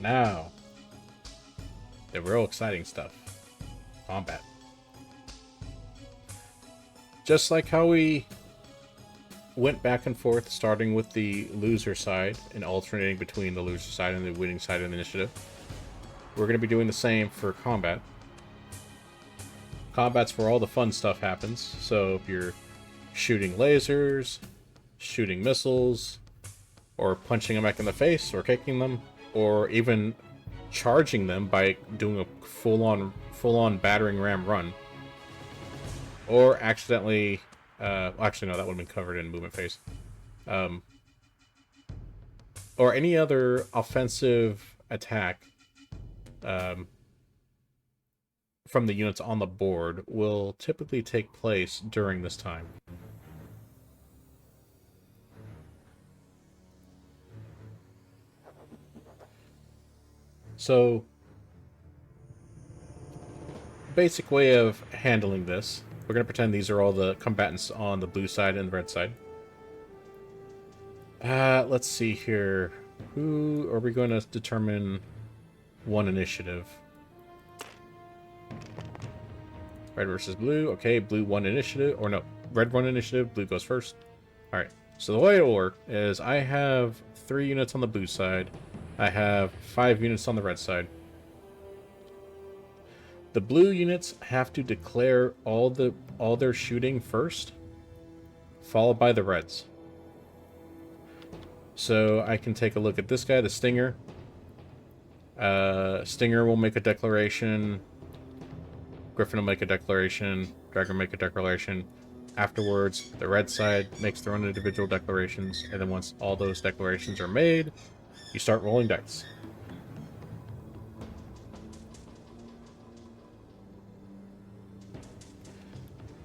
Now, the real exciting stuff. Combat. Just like how we went back and forth, starting with the loser side and alternating between the loser side and the winning side of the initiative, we're going to be doing the same for combat. Combat's where all the fun stuff happens. So if you're shooting lasers, shooting missiles, or punching a mech in the face, or kicking them, or even charging them by doing a full-on battering ram run, or accidentally, actually no, that would have been covered in movement phase, or any other offensive attack from the units on the board will typically take place during this time. So, basic way of handling this, we're going to pretend these are all the combatants on the blue side and the red side. Let's see here. Who are we going to determine one initiative? Red versus blue. Okay, blue one initiative. Or no, red one initiative, blue goes first. Alright, so the way it'll work is I have 3 units on the blue side. I have 5 units on the red side. The blue units have to declare all their shooting first, followed by the reds. So I can take a look at this guy, the Stinger. Stinger will make a declaration. Griffin will make a declaration. Dragon will make a declaration. Afterwards, the red side makes their own individual declarations, and then once all those declarations are made, you start rolling dice.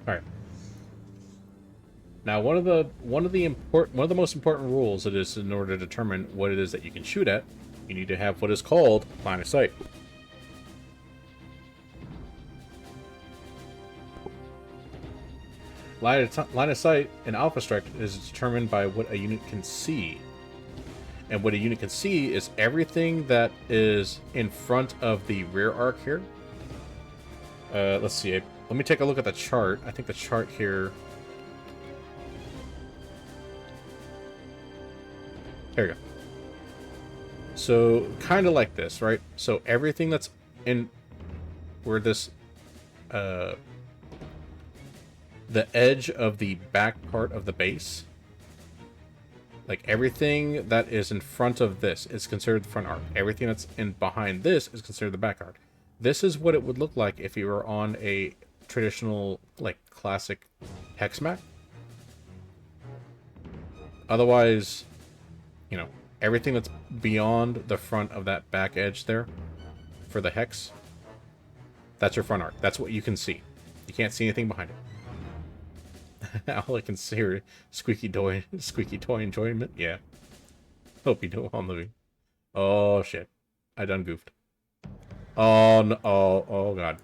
All right. Now, one of the most important rules it is in order to determine what it is that you can shoot at, you need to have what is called line of sight. Line of sight in Alpha Strike is determined by what a unit can see. And what a unit can see is everything that is in front of the rear arc here. Let's see. Let me take a look at the chart. I think the chart here... There we go. So, kind of like this, right? So, everything that's in... Where this... the edge of the back part of the base, like everything that is in front of this is considered the front arc. Everything that's in behind this is considered the back arc. This is what it would look like if you were on a traditional, like, classic hex map. Otherwise, you know, everything that's beyond the front of that back edge there for the hex, that's your front arc. That's what you can see. You can't see anything behind it. All I can see are squeaky toy enjoyment. Yeah. Hope you know on the... Oh shit. I done goofed. Oh no. Oh god.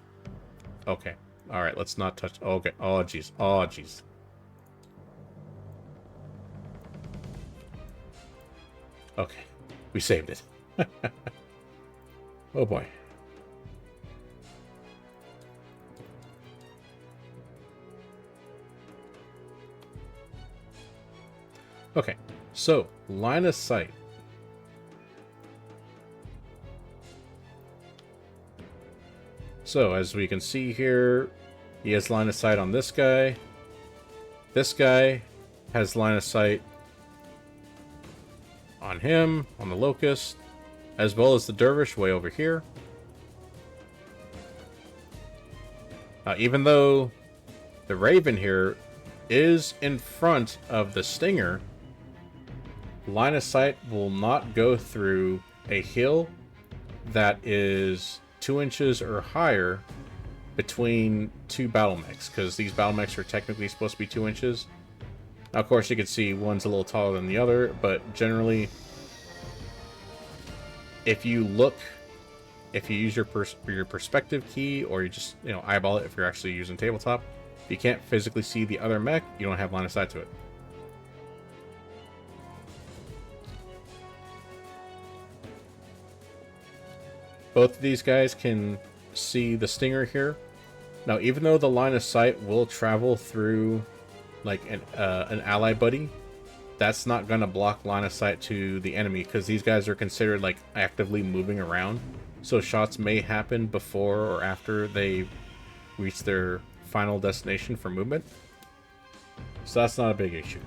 Okay. Alright, let's not touch... Okay. Oh jeez. Oh jeez. Okay. We saved it. Oh boy. Okay, so, line of sight. So, as we can see here, he has line of sight on this guy. This guy has line of sight on him, on the Locust, as well as the Dervish way over here. Even though the Raven here is in front of the Stinger, line of sight will not go through a hill that is 2 inches or higher between 2 battle mechs, because these battle mechs are technically supposed to be 2 inches. Now, of course, you can see one's a little taller than the other, but generally, if you use your perspective key, or you just, you know, eyeball it if you're actually using tabletop, if you can't physically see the other mech, you don't have line of sight to it. Both of these guys can see the stinger here. Now, even though the line of sight will travel through like an ally buddy, that's not going to block line of sight to the enemy, because these guys are considered like actively moving around. So shots may happen before or after they reach their final destination for movement. So that's not a big issue.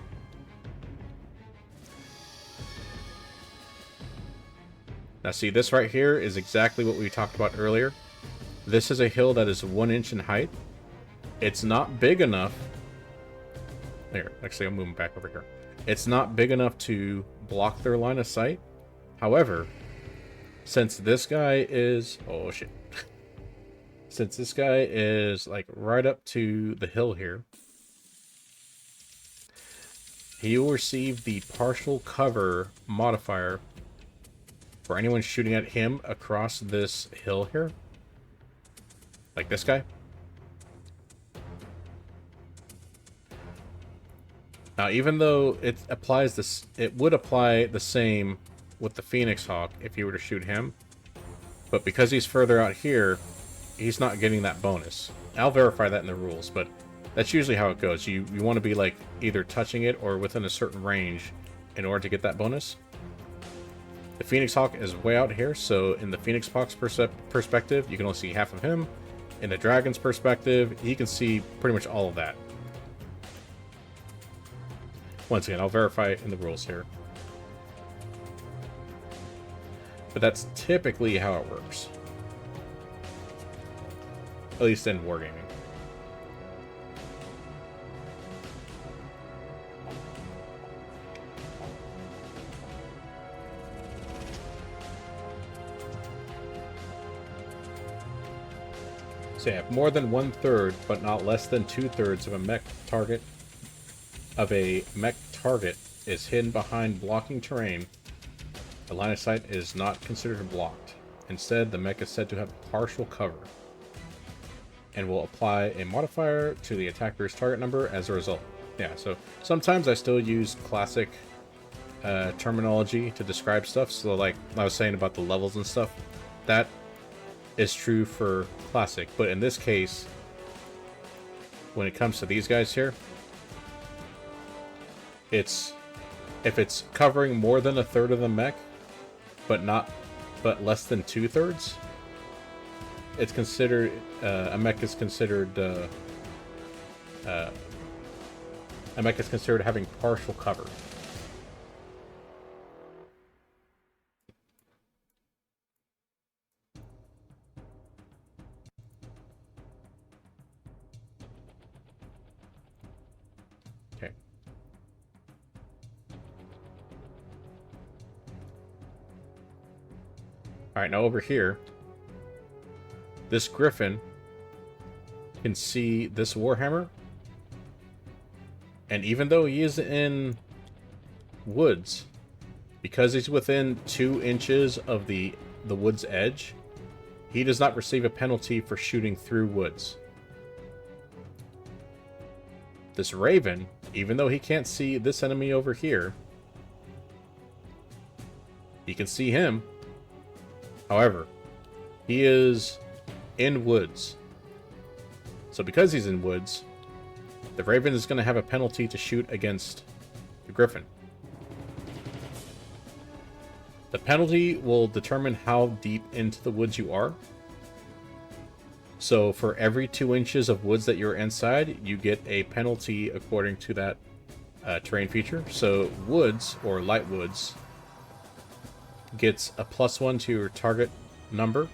Now see, this right here is exactly what we talked about earlier. This is a hill that is 1 inch in height. It's not big enough. There, actually I'm moving back over here. It's not big enough to block their line of sight. However, since this guy is... oh shit. Since this guy is like right up to the hill here, he will receive the partial cover modifier for anyone shooting at him across this hill here. Like this guy. Now, even though it applies this, it would apply the same with the Phoenix Hawk if you were to shoot him. But because he's further out here, he's not getting that bonus. I'll verify that in the rules, but that's usually how it goes. You want to be like either touching it or within a certain range in order to get that bonus. The Phoenix Hawk is way out here, so in the Phoenix Hawk's perspective, you can only see half of him. In the Dragon's perspective, he can see pretty much all of that. Once again, I'll verify it in the rules here. But that's typically how it works. At least in wargaming. So yeah, more than 1/3, but not less than 2/3 of a mech target is hidden behind blocking terrain. The line of sight is not considered blocked. Instead, the mech is said to have partial cover, and will apply a modifier to the attacker's target number as a result. Yeah, so sometimes I still use classic terminology to describe stuff. So like I was saying about the levels and stuff, that is true for classic. But in this case, when it comes to these guys here, if it's covering more than 1/3 of the mech, but less than 2/3, it's considered a mech is considered having partial cover. Okay. All right, now over here, this Griffin can see this Warhammer, and even though he is in woods, because he's within 2 inches of the wood's edge, he does not receive a penalty for shooting through woods. This Raven, even though he can't see this enemy over here, he can see him. However, he is in woods. So because he's in woods, the Raven is going to have a penalty to shoot against the Griffin. The penalty will determine how deep into the woods you are. So for every 2 inches of woods that you're inside, you get a penalty according to that terrain feature. So woods, or light woods, gets a +1 to your target number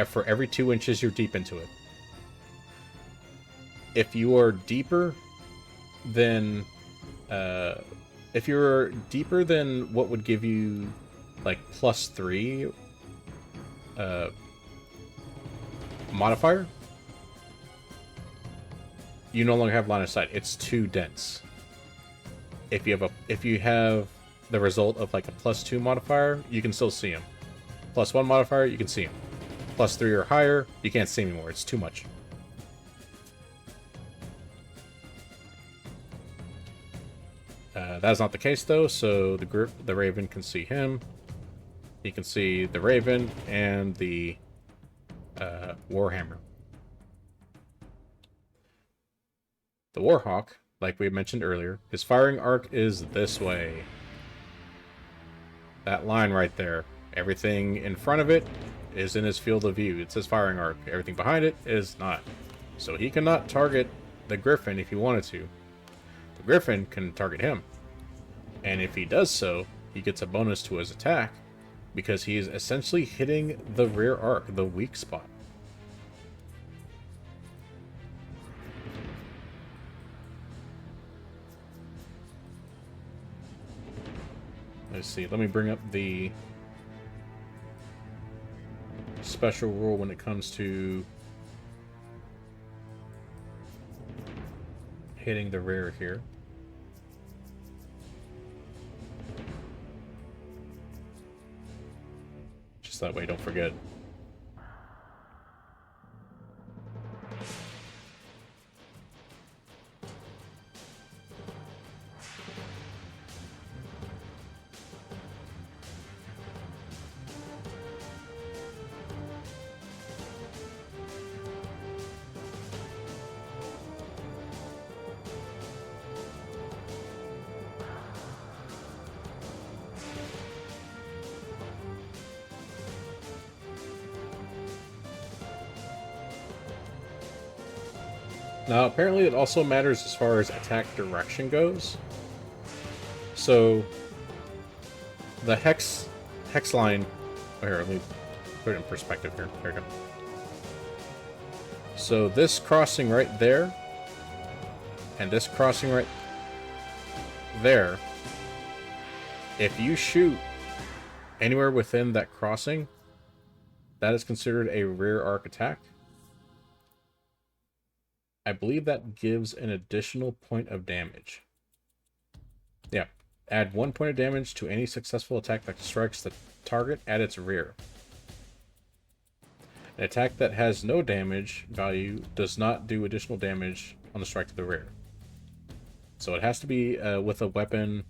for every 2 inches you're deep into it. If you are deeper than what would give you like +3 modifier, you no longer have line of sight. It's too dense. If you have the result of like a +2 modifier, you can still see him. +1 modifier, you can see him. +3 or higher, you can't see him anymore. It's too much. That is not the case though, so the Raven can see him. You can see the Raven and the Warhammer. The Warhawk, like we mentioned earlier, his firing arc is this way. That line right there. Everything in front of it is in his field of view. It says firing arc. Everything behind it is not. So he cannot target the Griffin if he wanted to. The Griffin can target him. And if he does so, he gets a bonus to his attack because he is essentially hitting the rear arc, the weak spot. Let's see, let me bring up the special rule when it comes to hitting the rear here. Just that way you don't forget. Now, apparently it also matters as far as attack direction goes. So, the hex line... Oh, here, let me put it in perspective here. There we go. So, this crossing right there, and this crossing right there, if you shoot anywhere within that crossing, that is considered a rear arc attack. I believe that gives an additional point of damage. Yeah. Add 1 point of damage to any successful attack that strikes the target at its rear. An attack that has no damage value does not do additional damage on the strike to the rear. So it has to be with a weapon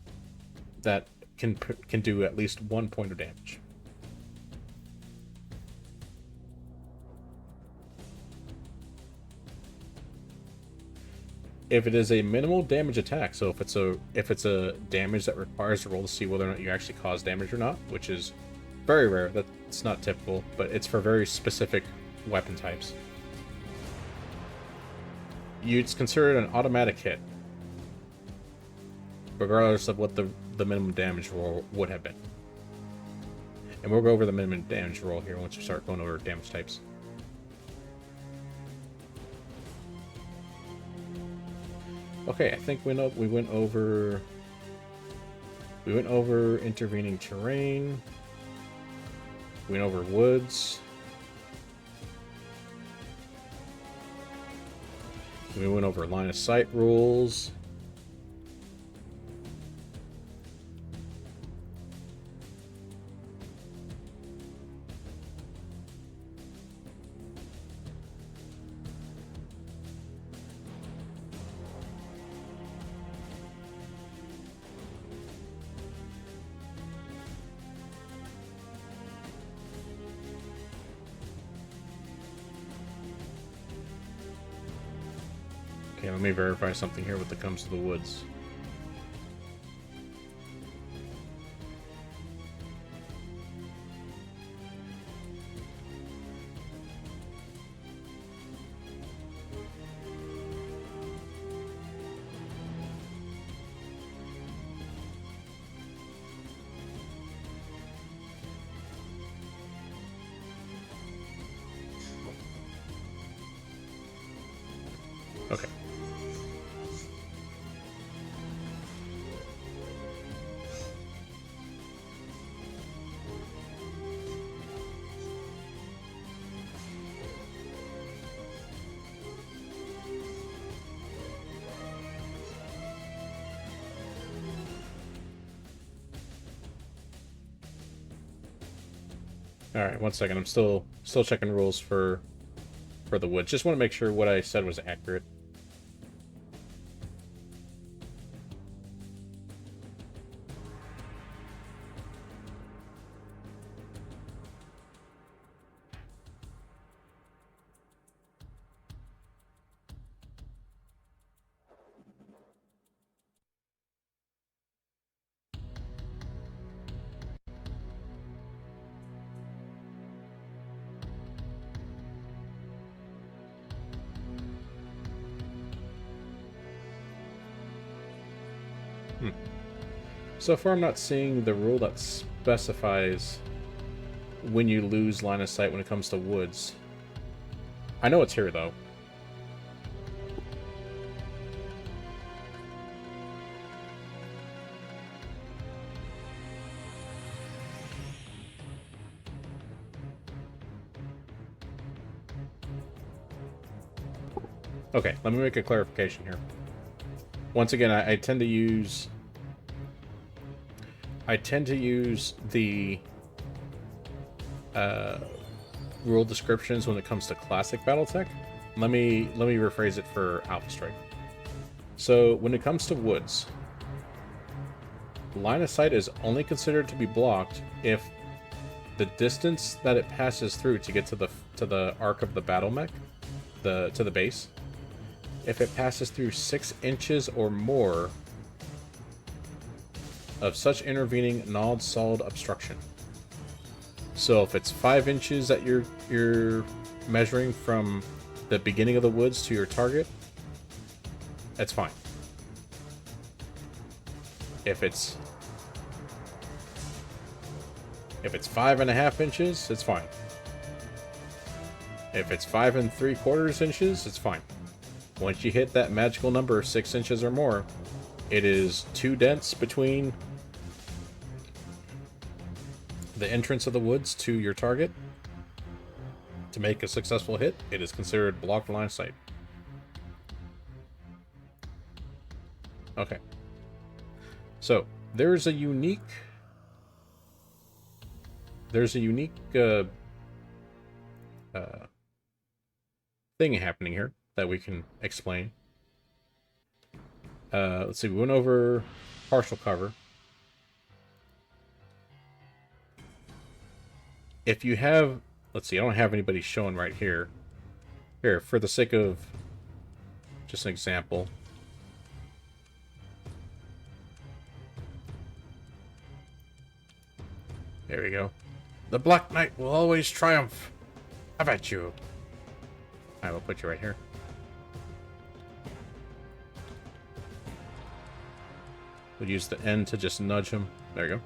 that can do at least 1 point of damage. If it is a minimal damage attack, so if it's a damage that requires a roll to see whether or not you actually cause damage or not, which is very rare, that's not typical, but it's for very specific weapon types, it's considered an automatic hit, regardless of what the minimum damage roll would have been. And we'll go over the minimum damage roll here once we start going over damage types. Okay, I think we went over intervening terrain. We went over woods. We went over line of sight rules. Okay, let me verify something here when it comes to the woods. Okay. All right, 1 second. I'm still checking rules for the woods. Just want to make sure what I said was accurate. So far I'm not seeing the rule that specifies when you lose line of sight when it comes to woods. I know it's here, though. Okay, let me make a clarification here. Once again, I tend to use the rule descriptions when it comes to classic Battletech. Let me rephrase it for Alpha Strike. So when it comes to woods, line of sight is only considered to be blocked if the distance that it passes through to get to the arc of the battle mech, to the base, if it passes through 6 inches or more of such intervening gnawed solid obstruction. So if it's 5 inches that you're measuring from the beginning of the woods to your target, that's fine. If it's 5.5 inches, it's fine. If it's 5 3/4 inches, it's fine. Once you hit that magical number of 6 inches or more, it is too dense between the entrance of the woods to your target to make a successful hit. It is considered blocked line of sight. Okay. So there's a unique thing happening here that we can explain. Let's see, we went over partial cover. If you have, let's see, I don't have anybody showing right here. Here, for the sake of just an example. There we go. The Black Knight will always triumph. How about you? I will put you right here. We'll use the N to just nudge him. There you go.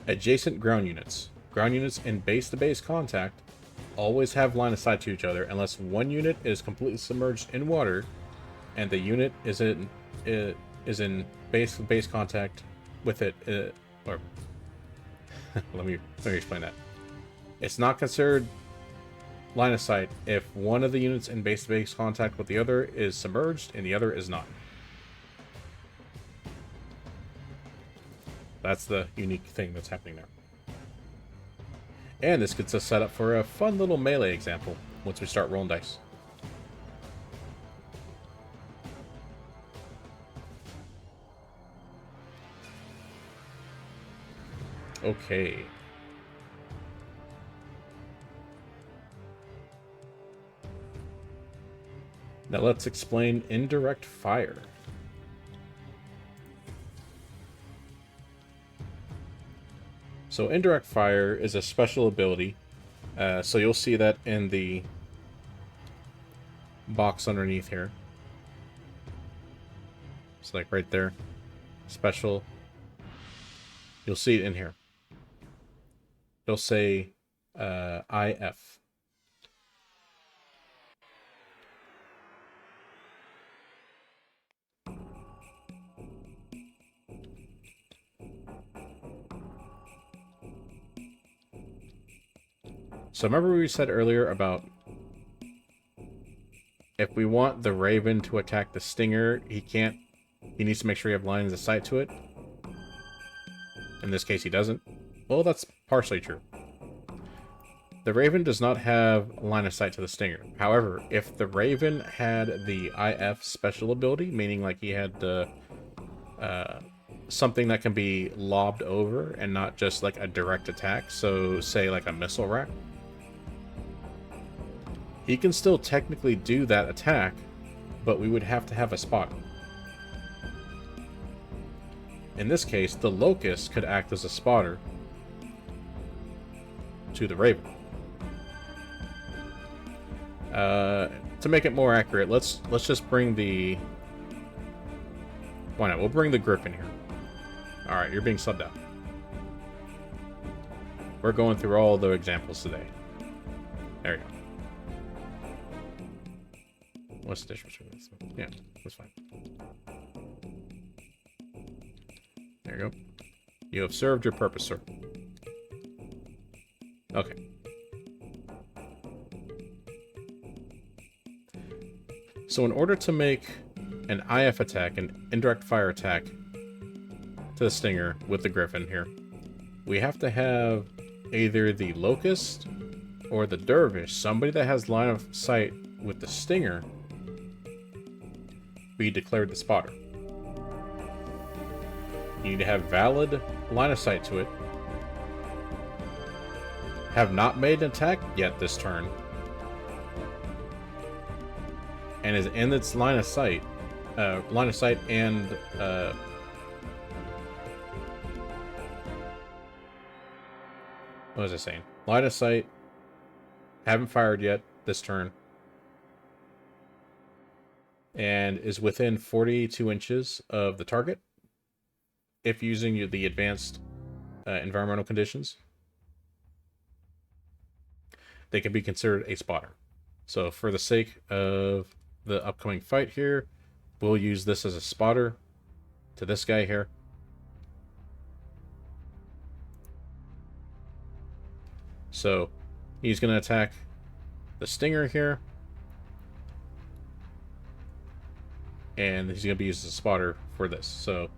Adjacent ground units. Ground units in base-to-base contact always have line of sight to each other unless one unit is completely submerged in water and the unit is in base contact with it. Or let me explain that. It's not considered line of sight if one of the units in base-to-base contact with the other is submerged and the other is not. That's the unique thing that's happening there. And this gets us set up for a fun little melee example once we start rolling dice. Okay. Now let's explain Indirect Fire. So Indirect Fire is a special ability. So you'll see that in the box underneath here. It's like right there. Special. You'll see it in here. It'll say IF. So remember we said earlier about if we want the Raven to attack the Stinger, he needs to make sure you have lines of sight to it. In this case, he doesn't. Well, that's partially true. The Raven does not have line of sight to the Stinger. However, if the Raven had the IF special ability, meaning like he had something that can be lobbed over and not just like a direct attack, so say like a missile rack, he can still technically do that attack, but we would have to have a spotter. In this case, the Locust could act as a spotter to the Raven. to make it more accurate, let's just bring the... Why not? We'll bring the Griffin here. Alright, you're being subbed out. We're going through all the examples today. There you go. What's the dishwasher? Yeah, that's fine. There you go. You have served your purpose, sir. Okay. So in order to make an IF attack, an indirect fire attack to the Stinger with the Griffin here, we have to have either the Locust or the Dervish, somebody that has line of sight with the Stinger, be declared the spotter. You need to have valid line of sight to it. Have not made an attack yet this turn. And is in its line of sight. And what was I saying? Line of sight. Haven't fired yet this turn. And is within 42 inches of the target. If using the advanced environmental conditions, they can be considered a spotter. So for the sake of the upcoming fight here, we'll use this as a spotter to this guy here. So he's going to attack the Stinger here. And he's going to be used as a spotter for this. So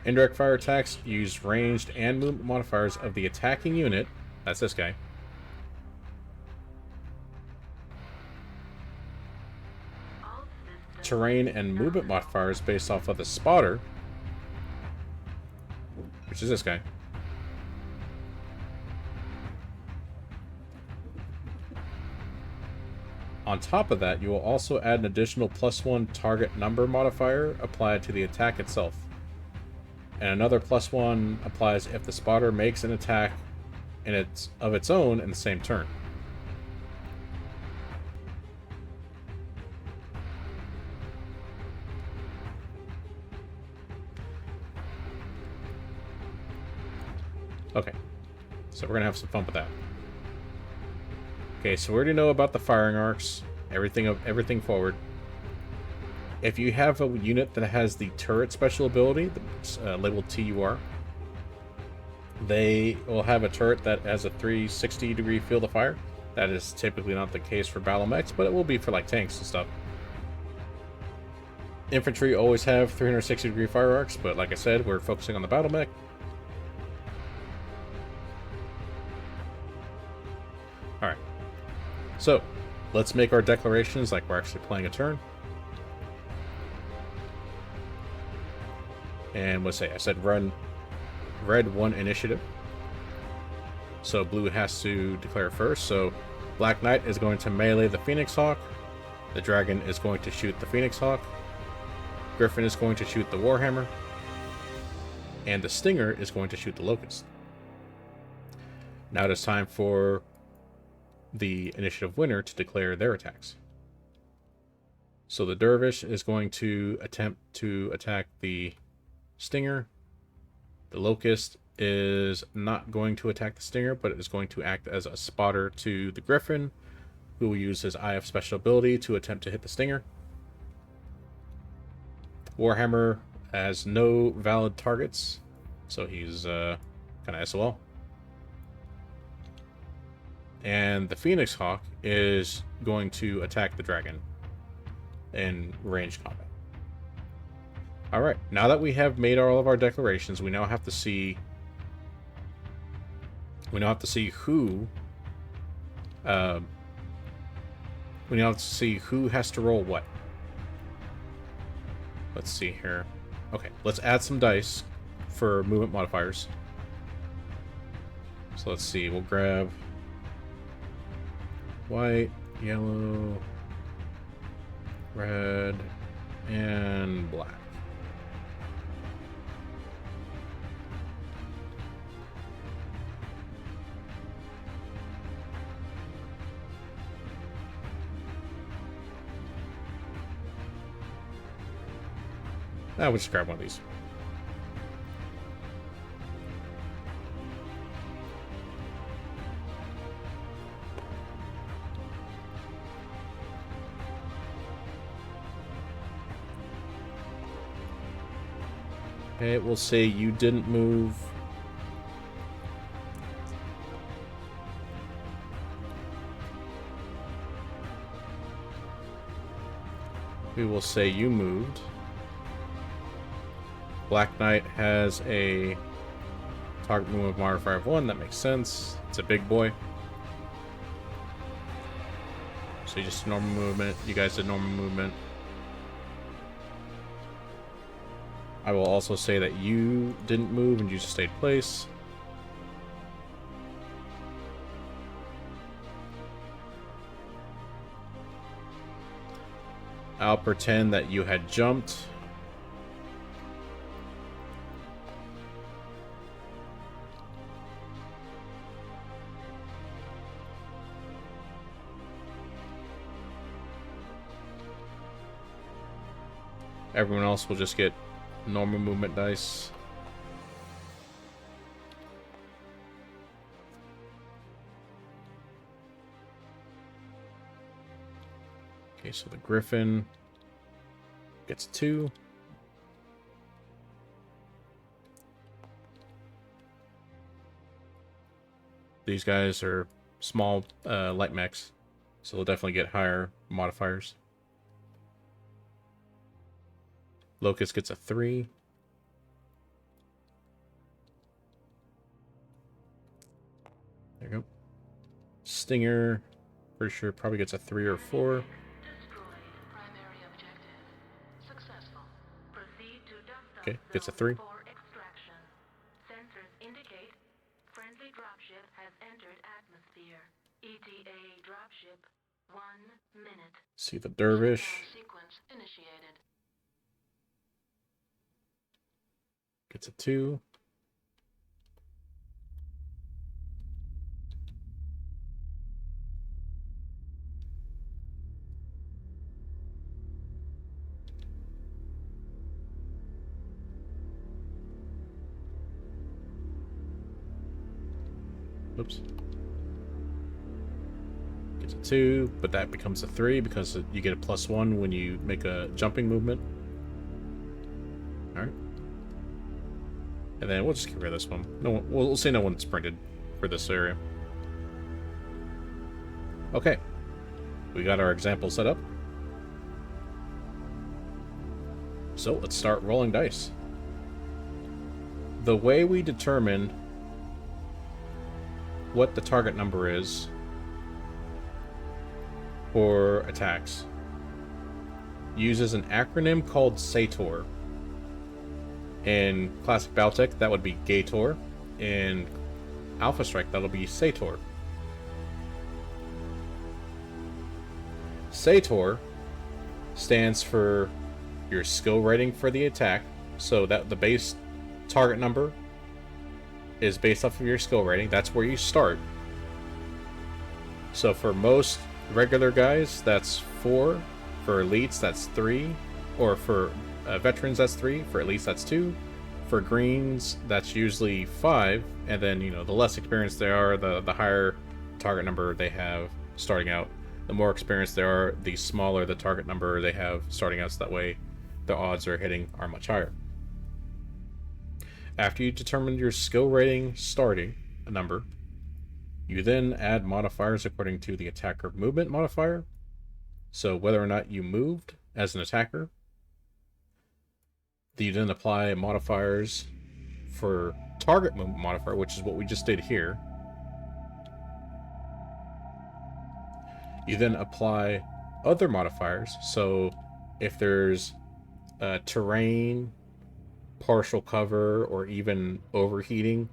indirect fire attacks use ranged and movement modifiers of the attacking unit. That's this guy. Terrain and movement modifiers based off of the spotter, which is this guy. On top of that, you will also add an additional +1 target number modifier applied to the attack itself. And another +1 applies if the spotter makes an attack of its own in the same turn. Okay, so we're gonna have some fun with that. Okay, so we already know about the firing arcs, everything forward. If you have a unit that has the turret special ability, labeled TUR, they will have a turret that has a 360-degree field of fire. That is typically not the case for battle mechs, but it will be for like tanks and stuff. Infantry always have 360-degree fire arcs, but like I said, we're focusing on the battle mech. Alright. So, let's make our declarations like we're actually playing a turn. And let's say I said run red 1 initiative. So blue has to declare first. So Black Knight is going to melee the Phoenix Hawk. The Dragon is going to shoot the Phoenix Hawk. Griffin is going to shoot the Warhammer. And the Stinger is going to shoot the Locust. Now it is time for the initiative winner to declare their attacks. So the Dervish is going to attempt to attack the Stinger. The Locust is not going to attack the Stinger, but is going to act as a spotter to the Griffin, who will use his IF special ability to attempt to hit the Stinger. Warhammer has no valid targets, so he's kind of SOL. And the Phoenix Hawk is going to attack the Dragon in ranged combat. Alright, now that we have made all of our declarations, we now have to see who we now have to see who has to roll what. Let's see here. Okay, let's add some dice for movement modifiers. So let's see, we'll grab white, yellow, red, and black. We'll just grab one of these. Okay, we'll say you didn't move. We will say you moved. Black Knight has a target movement modifier of 1. That makes sense. It's a big boy. So just normal movement. You guys did normal movement. I will also say that you didn't move and you just stayed place. I'll pretend that you had jumped. Everyone else will just get normal movement dice. Okay, so the Griffin gets 2. These guys are small light mechs, so they'll definitely get higher modifiers. Locust gets a 3. There you go. Stinger, pretty sure probably gets a 3 or 4. Okay, gets a 3. Sensors indicate friendly dropship has entered atmosphere. ETA dropship 1 minute. See the Dervish. Sequence initiated. Gets a 2. Oops. Gets a 2, but that becomes a 3 because you get a +1 when you make a jumping movement. Alright. And then we'll just get rid of this one. No one, we'll say no one sprinted for this area. Okay. We got our example set up. So let's start rolling dice. The way we determine what the target number is for attacks uses an acronym called SATOR. In classic Battletech, that would be Gator. In Alpha Strike, that'll be SATOR. SATOR stands for your skill rating for the attack, so that the base target number is based off of your skill rating. That's where you start. So for most regular guys, that's 4. For elites, that's 3. Or for veterans, that's 3. For elites, that's 2. For greens, that's usually 5. And then, you know, the less experienced they are, the higher target number they have starting out. The more experienced they are, the smaller the target number they have starting out, so that way the odds are hitting are much higher. After you determine your skill rating starting a number, you then add modifiers according to the attacker movement modifier. So whether or not you moved as an attacker, you then apply modifiers for target movement modifier, which is what we just did here. You then apply other modifiers. So if there's terrain, partial cover, or even overheating,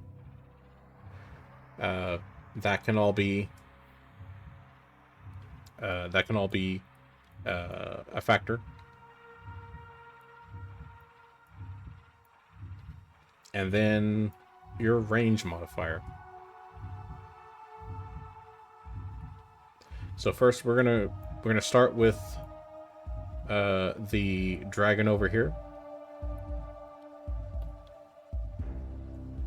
that can all be a factor. And then your range modifier. So first we're gonna start with the dragon over here.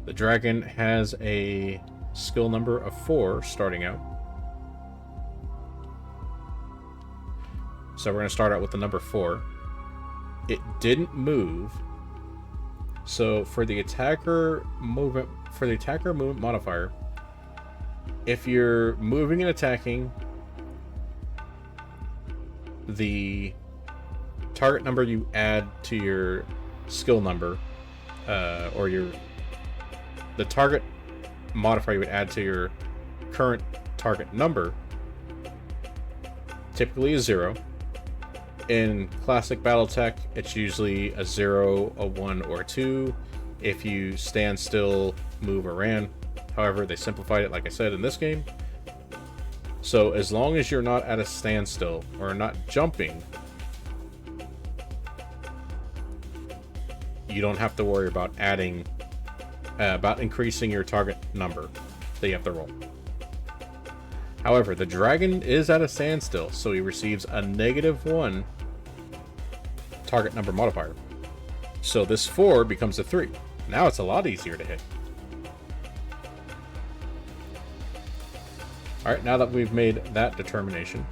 The dragon has a skill number of 4 starting out. So we're going to start out with the number 4. It didn't move. So for the attacker movement modifier, if you're moving and attacking, the target number you add to your skill number, or the target modifier you would add to your current target number, typically is 0. In classic Battletech, it's usually a 0, a 1, or a 2 if you stand still, move, or ran. However, they simplified it, like I said, in this game. So as long as you're not at a standstill or not jumping, you don't have to worry about increasing your target number that you have to roll. However, the dragon is at a standstill, so he receives a -1 target number modifier. So this 4 becomes a 3. Now it's a lot easier to hit. Alright, now that we've made that determination,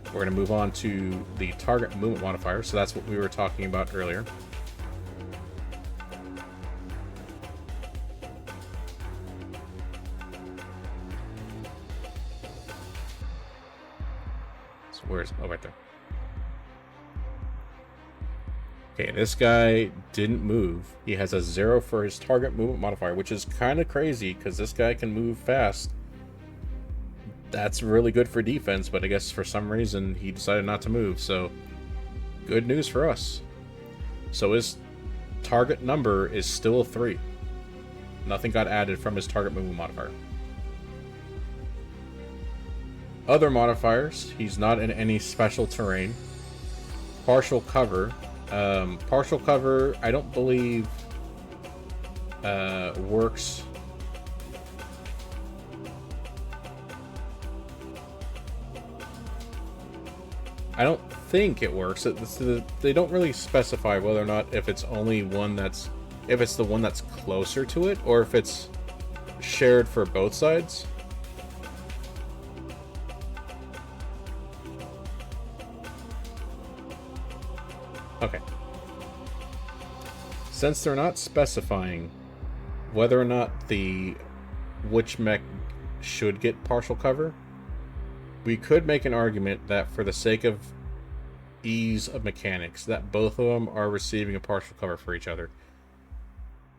we're going to move on to the target movement modifier. So that's what we were talking about earlier. So where's... oh, right there. Okay, this guy didn't move. He has a 0 for his target movement modifier, which is kind of crazy because this guy can move fast. That's really good for defense, but I guess for some reason he decided not to move, so good news for us. So his target number is still 3. Nothing got added from his target movement modifier. Other modifiers, he's not in any special terrain. Partial cover. Partial cover, I don't believe works. I don't think it works. They don't really specify whether or not if it's the one that's closer to it, or if it's shared for both sides. Okay. Since they're not specifying whether or not which mech should get partial cover, we could make an argument that for the sake of ease of mechanics, that both of them are receiving a partial cover for each other.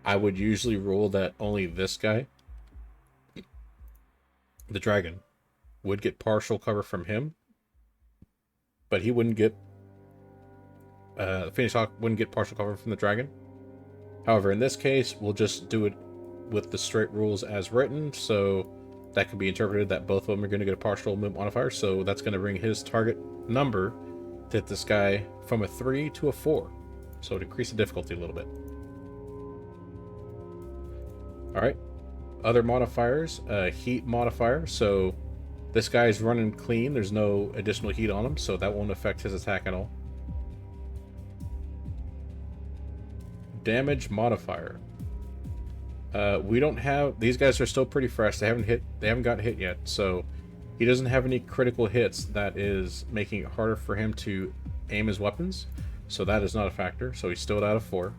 I would usually rule that only this guy, the dragon, would get partial cover from him, but he wouldn't get Phoenix Hawk wouldn't get partial cover from the dragon. However, in this case, we'll just do it with the straight rules as written, so that can be interpreted that both of them are going to get a partial movement modifier, so that's going to bring his target number to hit this guy from a 3 to a 4. So it increases the difficulty a little bit. Alright. Other modifiers. Heat modifier. So this guy's running clean. There's no additional heat on him, so that won't affect his attack at all. Damage modifier. We don't have... these guys are still pretty fresh. They haven't got hit yet, so he doesn't have any critical hits that is making it harder for him to aim his weapons. So that is not a factor. So he's still out of 4.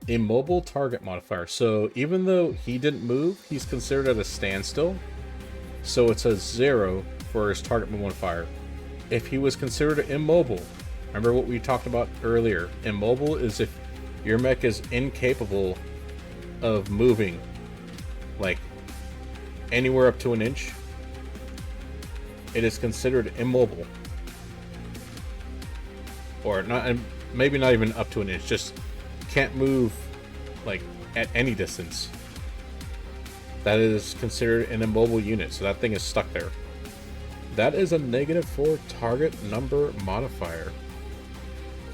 Immobile target modifier. So even though he didn't move, he's considered at a standstill. So it's a 0 for his target modifier. If he was considered immobile, remember what we talked about earlier. Immobile is if your mech is incapable of moving, like anywhere up to an inch. It is considered immobile, or not. Maybe not even up to an inch. Just can't move, like at any distance. That is considered an immobile unit. So that thing is stuck there. That is a -4 target number modifier.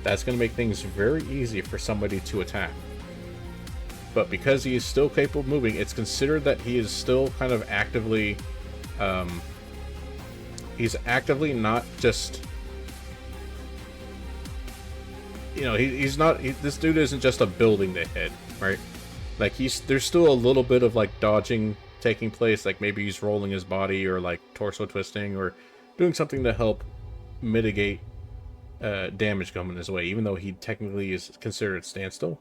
That's going to make things very easy for somebody to attack. But because he is still capable of moving, it's considered that he is still kind of actively... he's actively not just... you know, he's not. This dude isn't just a building to hit, right? Like there's still a little bit of like dodging taking place. Like maybe he's rolling his body or like torso twisting or doing something to help mitigate damage coming his way. Even though he technically is considered standstill,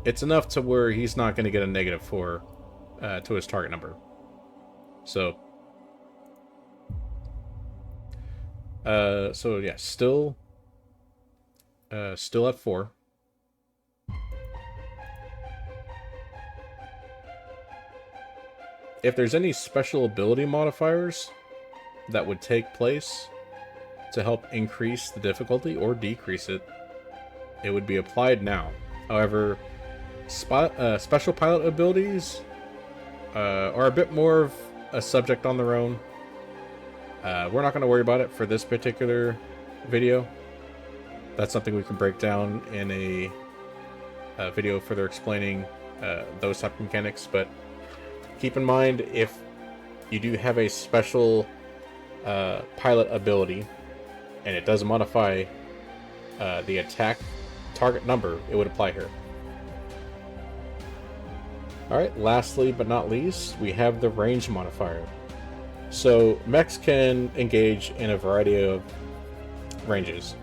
it's enough to where he's not going to get a -4 to his target number. So, so yeah, still at 4. If there's any special ability modifiers that would take place to help increase the difficulty or decrease it, it would be applied now. However, special pilot abilities are a bit more of a subject on their own. We're not going to worry about it for this particular video. That's something we can break down in a video further explaining those type of mechanics. But keep in mind, if you do have a special pilot ability and it does modify the attack target number, it would apply here. Alright, lastly but not least, we have the range modifier. So mechs can engage in a variety of ranges.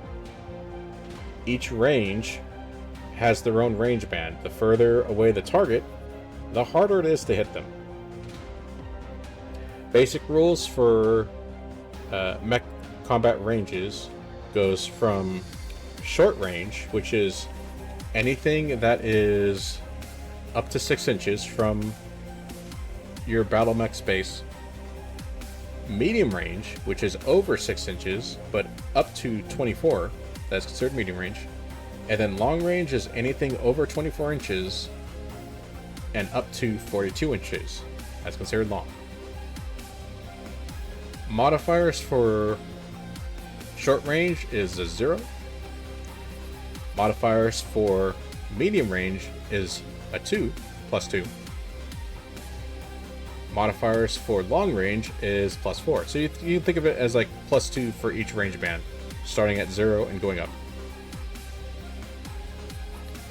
Each range has their own range band. The further away the target, the harder it is to hit them. Basic rules for mech combat ranges goes from short range, which is anything that is up to 6 inches from your battle mech space. Medium range, which is over 6 inches, but up to 24, that's considered medium range. And then long range is anything over 24 inches and up to 42 inches. That's considered long. Modifiers for short range is a 0. Modifiers for medium range is a 2, +2. Modifiers for long range is +4. So you can think of it as like +2 for each range band, starting at 0 and going up.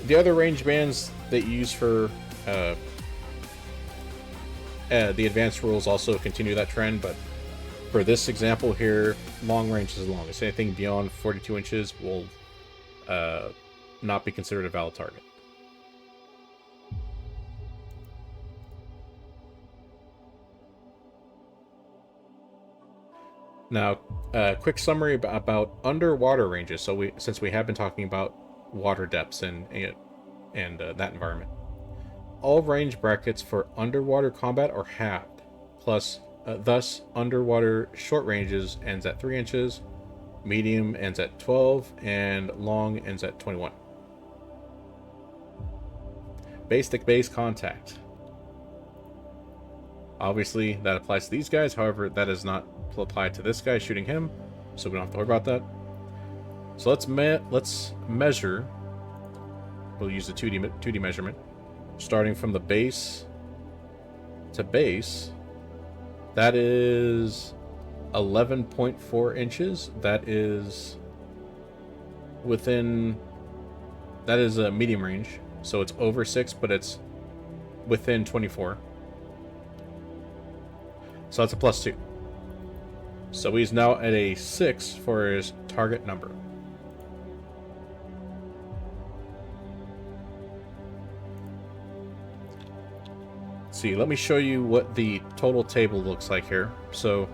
The other range bands that you use for the advanced rules also continue that trend, but for this example here, long range is the longest. Anything beyond 42 inches will not be considered a valid target. Now, quick summary about underwater ranges. So since we have been talking about water depths and that environment, all range brackets for underwater combat are halved. Plus, thus, underwater short ranges ends at 3 inches, medium ends at 12, and long ends at 21. Basic base contact. Obviously, that applies to these guys. However, that does not apply to this guy shooting him, so we don't have to worry about that. So let's measure. We'll use the 2D measurement, starting from the base to base. That is 11.4 inches. That is within. That is a medium range, so it's over 6, but it's within 24. So that's a +2. So he's now at a 6 for his target number. Let's see, let me show you what the total table looks like here. So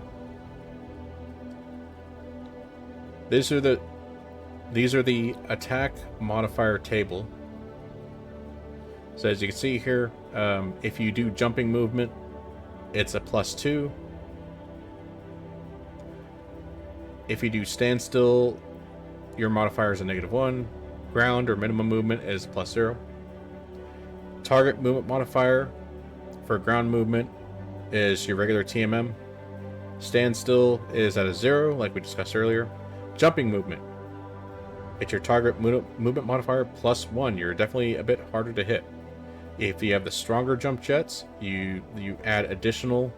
these are the attack modifier table. So as you can see here, if you do jumping movement, it's a +2. If you do standstill, your modifier is a -1. Ground or minimum movement is +0. Target movement modifier for ground movement is your regular TMM. Standstill is at a 0, like we discussed earlier. Jumping movement, it's your target movement modifier +1. You're definitely a bit harder to hit. If you have the stronger jump jets, you add additional.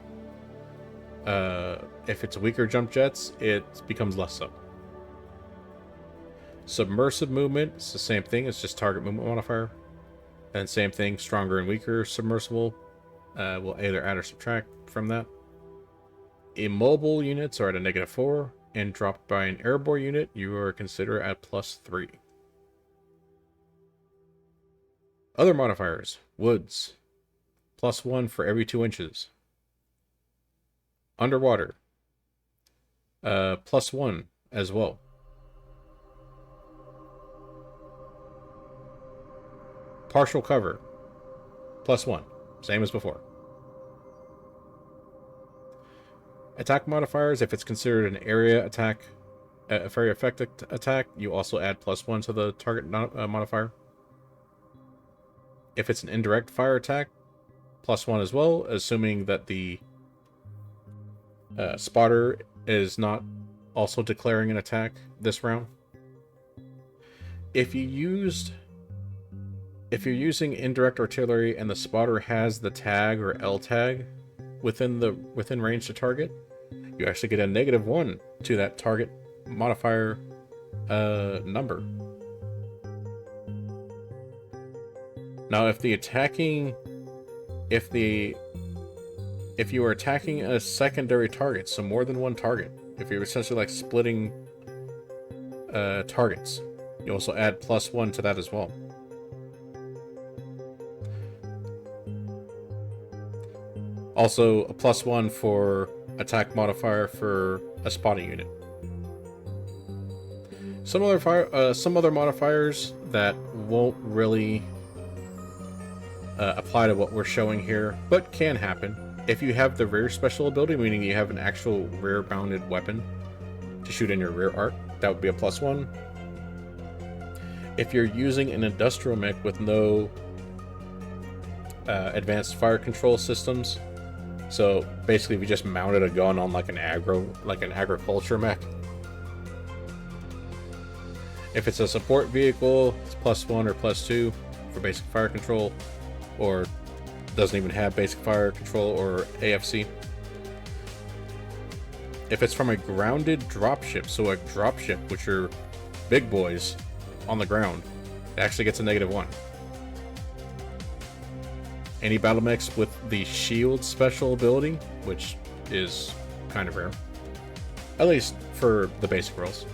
If it's weaker jump jets, it becomes less so. Submersive movement, it's the same thing, it's just target movement modifier. And same thing, stronger and weaker submersible will either add or subtract from that. Immobile units are at a -4, and dropped by an airborne unit, you are considered at +3. Other modifiers, woods, +1 for every 2 inches. Underwater, +1 as well. Partial cover, +1, same as before. Attack modifiers, if it's considered an area attack, a very effective attack, you also add +1 to the target modifier. If it's an indirect fire attack, +1 as well, assuming that the spotter is not also declaring an attack this round. If you're using indirect artillery and the spotter has the tag or L tag within range to target, you actually get a -1 to that target modifier number. Now, if you are attacking a secondary target, so more than one target, if you're essentially like splitting targets, you also add +1 to that as well. Also, a +1 for attack modifier for a spotting unit. Some other modifiers that won't really apply to what we're showing here, but can happen. If you have the rear special ability, meaning you have an actual rear-mounted weapon to shoot in your rear arc, that would be a +1. If you're using an industrial mech with no advanced fire control systems, so basically if you just mounted a gun on like an agriculture mech. If it's a support vehicle, it's +1 or +2 for basic fire control, or doesn't even have basic fire control or AFC. If it's from a grounded dropship, so a dropship, which are big boys on the ground, it actually gets a -1. Any battle mechs with the shield special ability, which is kind of rare, at least for the basic rolls.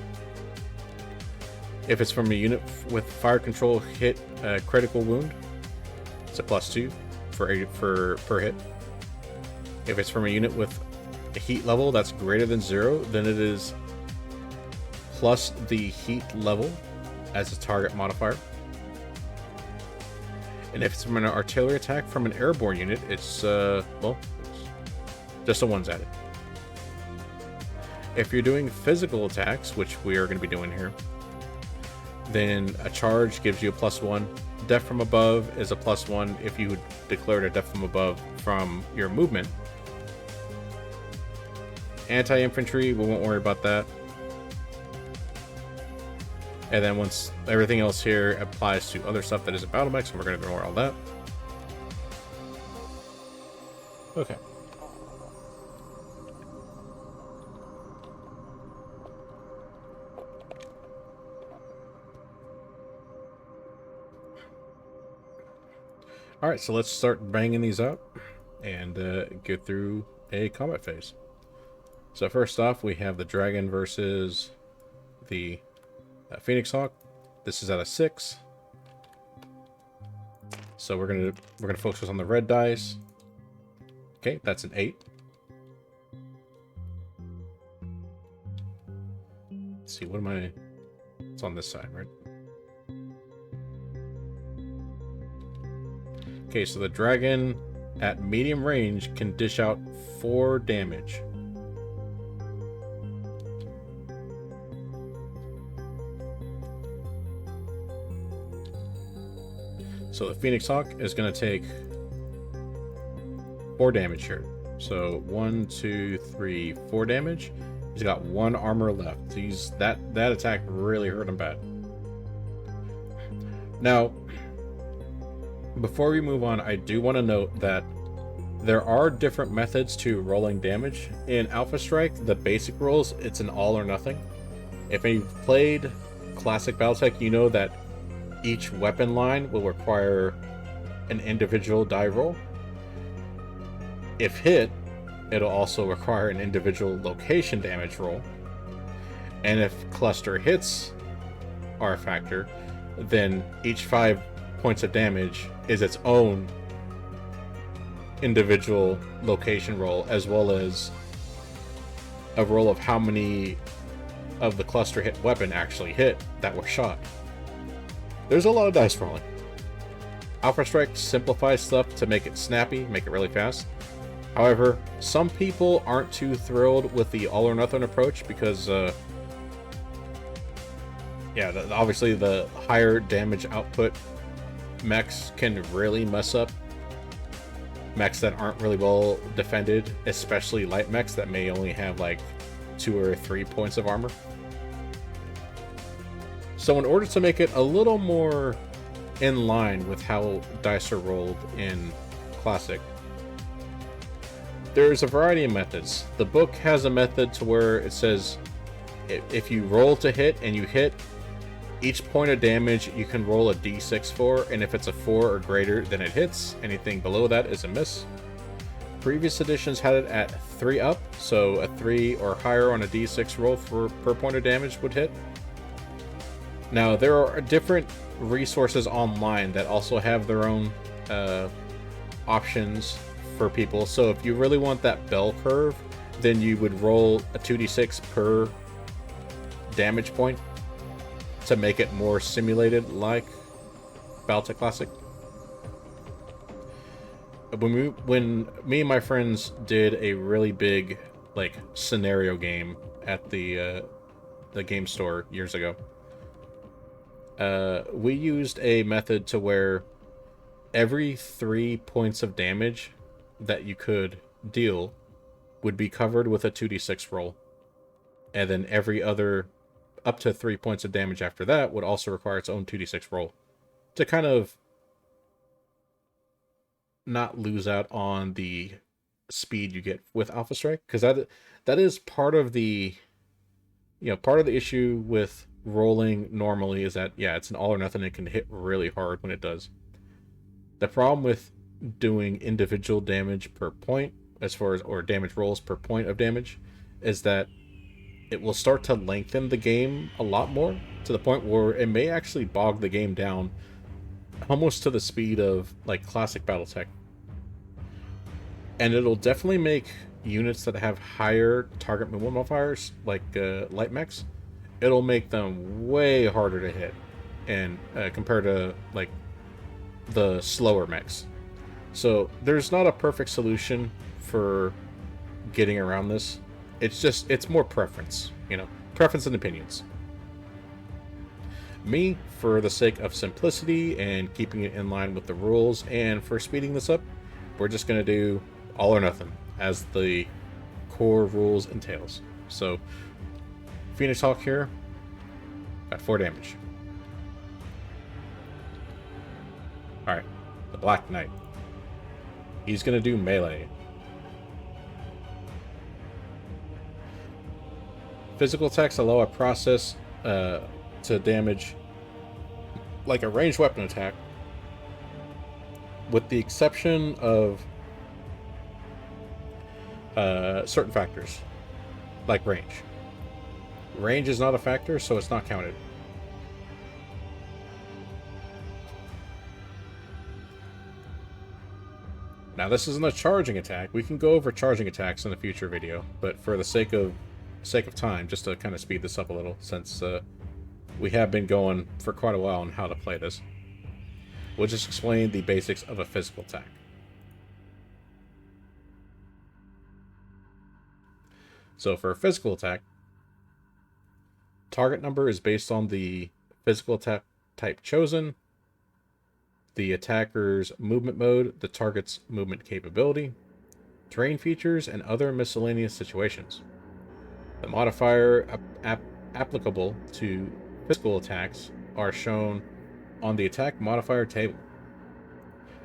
If it's from a unit with fire control hit critical wound, it's a +2 for per hit. If it's from a unit with a heat level that's greater than 0, then it is plus the heat level as a target modifier. And if it's from an artillery attack from an airborne unit, it's well, just a 1's added. If you're doing physical attacks, which we are going to be doing here, then a charge gives you a +1. Death from above is a +1 if you declared a death from above from your movement. Anti-infantry, we won't worry about that. And then once everything else here applies to other stuff that isn't battle mechs, and we're going to ignore all that. Okay. Alright, so let's start banging these up and get through a combat phase. So first off, we have the Dragon versus the Phoenix Hawk. This is at a 6. So we're gonna focus on the red dice. Okay, that's an 8. Let's see, it's on this side, right? Okay, so the dragon at medium range can dish out 4 damage. So the Phoenix Hawk is going to take 4 damage here. So 1, 2, 3, 4 damage. He's got 1 armor left. That attack really hurt him bad. Now, before we move on, I do want to note that there are different methods to rolling damage. In Alpha Strike, the basic rolls, it's an all or nothing. If you've played classic Battletech, you know that each weapon line will require an individual die roll. If hit, it'll also require an individual location damage roll. And if cluster hits are a factor, then each 5 points of damage is its own individual location roll, as well as a roll of how many of the cluster hit weapon actually hit that were shot. There's a lot of dice rolling. Alpha Strike simplifies stuff to make it snappy, make it really fast. However, some people aren't too thrilled with the all or nothing approach because, obviously the higher damage output mechs can really mess up mechs that aren't really well defended, especially light mechs that may only have like 2 or 3 points of armor. So in order to make it a little more in line with how dice are rolled in Classic, there's a variety of methods. The book has a method to where it says if you roll to hit and you hit, each point of damage you can roll a d6 for, and if it's a 4 or greater, then it hits. Anything below that is a miss. Previous editions had it at 3 up, so a 3 or higher on a d6 roll per point of damage would hit. Now, there are different resources online that also have their own options for people. So if you really want that bell curve, then you would roll a 2d6 per damage point to make it more simulated like Battletech Classic. When me and my friends did a really big like scenario game at the game store years ago, we used a method to where every 3 points of damage that you could deal would be covered with a 2d6 roll, and then every other up to 3 points of damage after that would also require its own 2d6 roll to kind of not lose out on the speed you get with Alpha Strike, because that is part of the issue with rolling normally is that it's an all or nothing. It can hit really hard when it does. The problem with doing individual damage per point or damage rolls per point of damage is that it will start to lengthen the game a lot more, to the point where it may actually bog the game down almost to the speed of like classic Battletech. And it'll definitely make units that have higher target movement modifiers, like light mechs, it'll make them way harder to hit, and compared to like the slower mechs. So there's not a perfect solution for getting around this. It's more preference, preference and opinions. Me, for the sake of simplicity and keeping it in line with the rules, and for speeding this up, we're just going to do all or nothing as the core rules entails. So, Phoenix Hawk here, at 4 damage. Alright, the Black Knight. He's going to do melee. Physical attacks allow a process to damage like a ranged weapon attack, with the exception of certain factors, like range. Range is not a factor, so it's not counted. Now, this isn't a charging attack. We can go over charging attacks in a future video, but for the sake of time, just to kind of speed this up a little, since we have been going for quite a while on how to play this, we'll just explain the basics of a physical attack. So for a physical attack, target number is based on the physical attack type chosen, the attacker's movement mode, the target's movement capability, terrain features, and other miscellaneous situations. The modifier applicable to physical attacks are shown on the attack modifier table.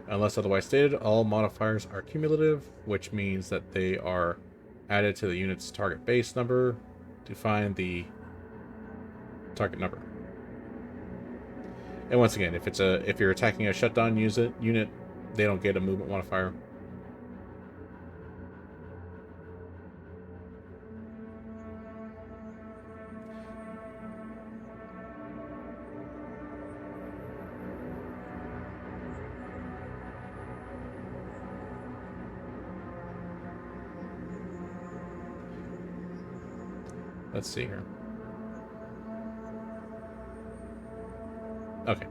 Unless otherwise stated, all modifiers are cumulative, which means that they are added to the unit's target base number to find the target number. And once again, if you're attacking a shutdown unit, they don't get a movement modifier. Let's see here. Okay.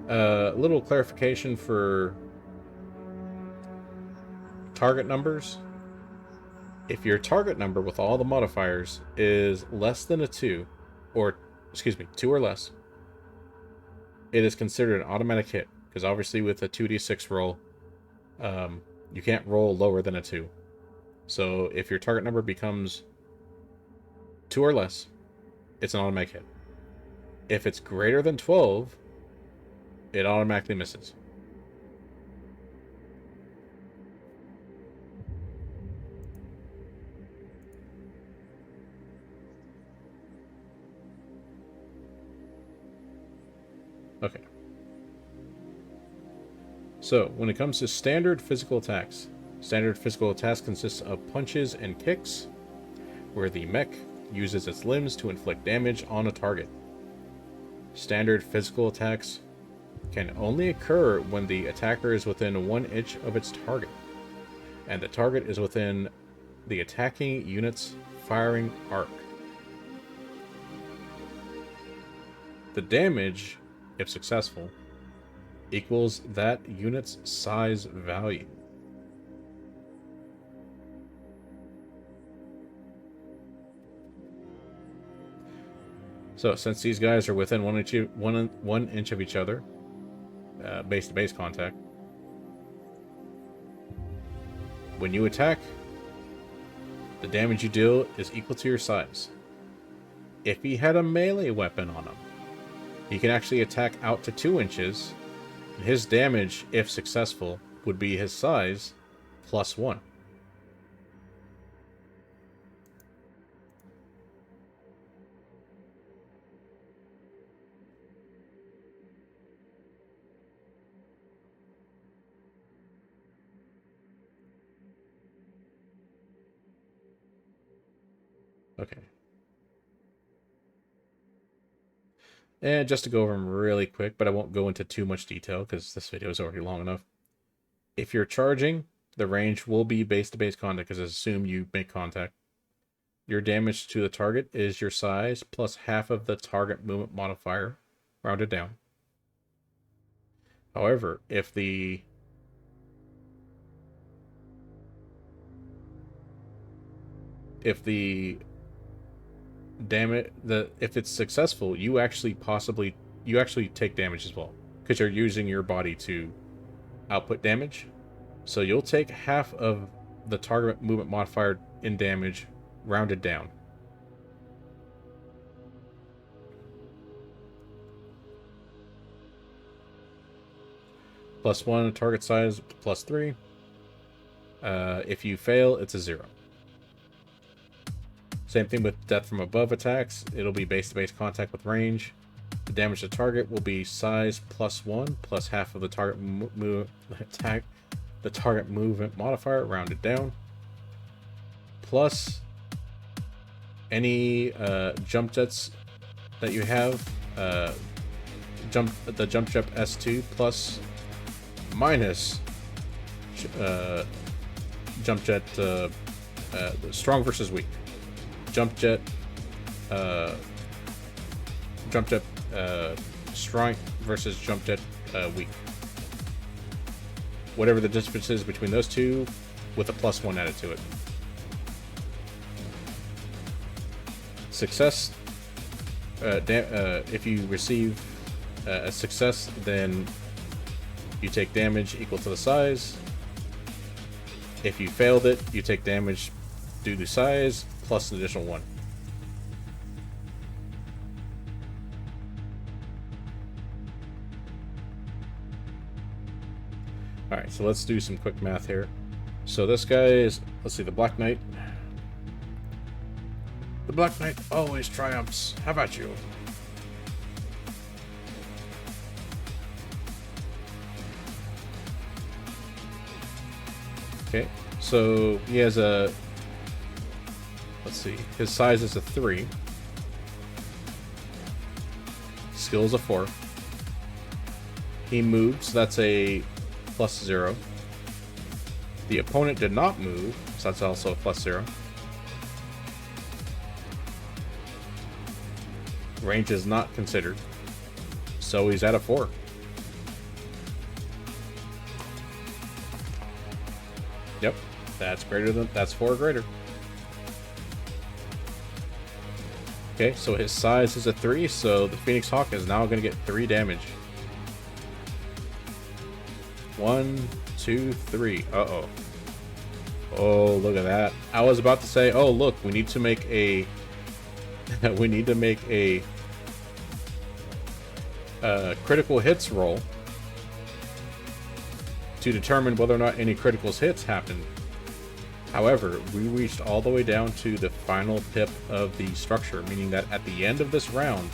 A little clarification for target numbers. If your target number with all the modifiers is less than a 2, or, excuse me, 2 or less, it is considered an automatic hit. Because obviously with a 2d6 roll, you can't roll lower than a 2. So if your target number becomes 2 or less, it's an automatic hit. If it's greater than 12, it automatically misses. Okay. So, when it comes to standard physical attacks consists of punches and kicks, where the mech uses its limbs to inflict damage on a target. Standard physical attacks can only occur when the attacker is within 1 inch of its target, and the target is within the attacking unit's firing arc. The damage, if successful, equals that unit's size value. So, since these guys are within 1 inch of each other, base-to-base contact, when you attack, the damage you deal is equal to your size. If he had a melee weapon on him, he can actually attack out to 2 inches, and his damage, if successful, would be his size plus 1. Okay. And just to go over them really quick, but I won't go into too much detail because this video is already long enough. If you're charging, the range will be base-to-base contact because assume you make contact. Your damage to the target is your size plus half of the target movement modifier, rounded down. However, if the if it's successful, you actually take damage as well, because you're using your body to output damage. So you'll take half of the target movement modifier in damage, rounded down. Plus 1 target size, plus 3. If you fail, it's a 0. Same thing with death from above attacks. It'll be base-to-base contact with range. The damage to target will be size plus 1 plus half of the target movement modifier, rounded down, plus any jump jets that you have. The jump jet S2 plus minus jump jet strong versus weak. Jump jet strong versus jump jet weak. Whatever the difference is between those two, with a plus 1 added to it. Success. If you receive a success, then you take damage equal to the size. If you failed it, you take damage due to size plus an additional 1. Alright, so let's do some quick math here. So this guy is, let's see, the Black Knight. The Black Knight always triumphs. How about you? So he has a, let's see, his size is a 3. Skill is a 4. He moved, so that's a +0. The opponent did not move, so that's also a +0. Range is not considered, so he's at a 4. Yep, that's 4 or greater. Okay, so his size is a 3, so the Phoenix Hawk is now going to get 3 damage. 1, 2, 3. Uh-oh. Oh, look at that. I was about to say, oh, look, we need to make a... we need to make a critical hits roll to determine whether or not any critical hits happened. However, we reached all the way down to the final pip of the structure, meaning that at the end of this round,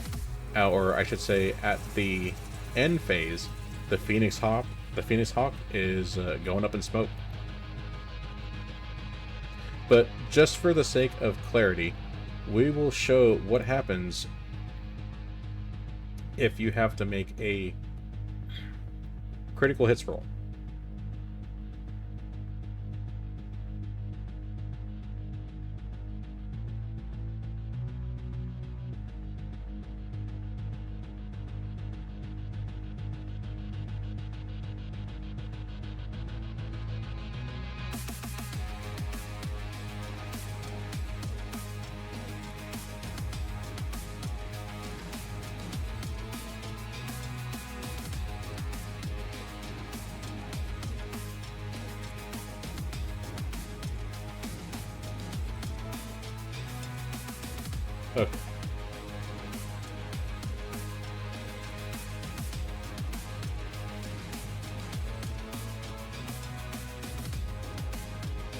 or I should say at the end phase, the Phoenix Hawk is going up in smoke. But just for the sake of clarity, we will show what happens if you have to make a critical hits roll.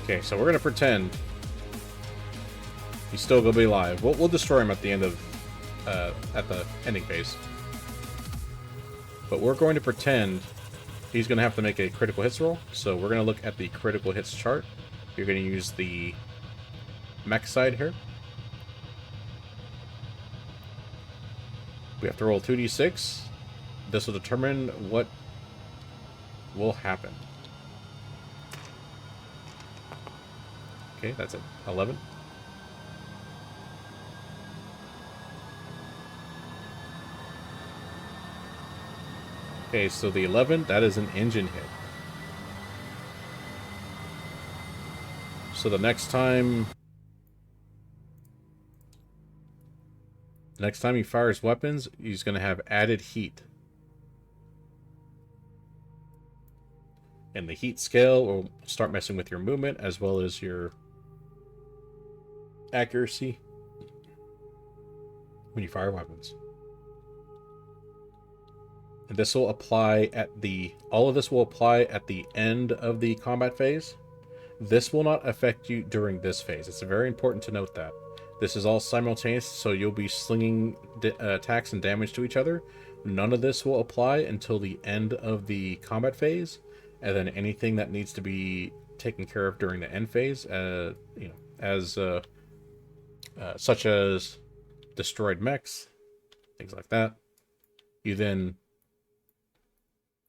Okay, so we're gonna pretend he's still gonna be alive. We'll destroy him at the end of at the ending phase. But we're going to pretend he's gonna have to make a critical hits roll. So we're gonna look at the critical hits chart. You're gonna use the mech side here. We have to roll 2d6. This will determine what will happen. Okay, that's it. 11. Okay, so the 11, that is an engine hit. So the next time he fires weapons, he's going to have added heat. And the heat scale will start messing with your movement as well as your accuracy when you fire weapons. And this will apply at the... all of this will apply at the end of the combat phase. This will not affect you during this phase. It's very important to note that. This is all simultaneous, so you'll be slinging attacks and damage to each other. None of this will apply until the end of the combat phase, and then anything that needs to be taken care of during the end phase, you know, as such as destroyed mechs, things like that, you then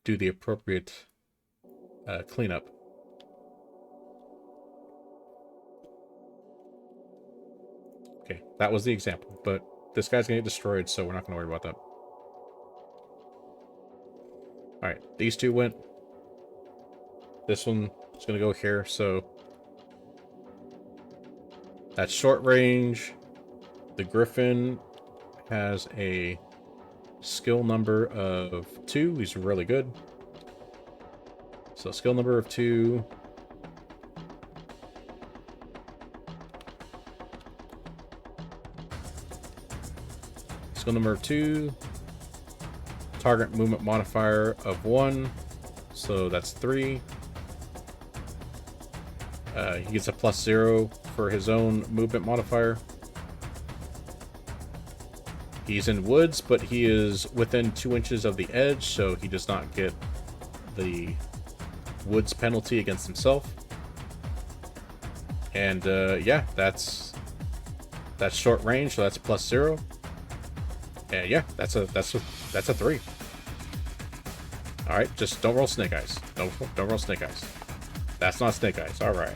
do the appropriate cleanup. Okay, that was the example, but this guy's gonna get destroyed, so we're not gonna worry about that. Alright, these two went. This one is gonna go here, so that's short range. The Griffin has a skill number of 2. He's really good. So skill number of 2. Skill number of 2. Target movement modifier of 1. So that's 3. He gets a +0 for his own movement modifier. He's in woods, but he is within 2 inches of the edge, so he does not get the woods penalty against himself. And yeah, that's short range, so that's +0. And yeah, that's a 3. All right, just don't roll snake eyes. Don't roll snake eyes. That's not snake eyes. All right.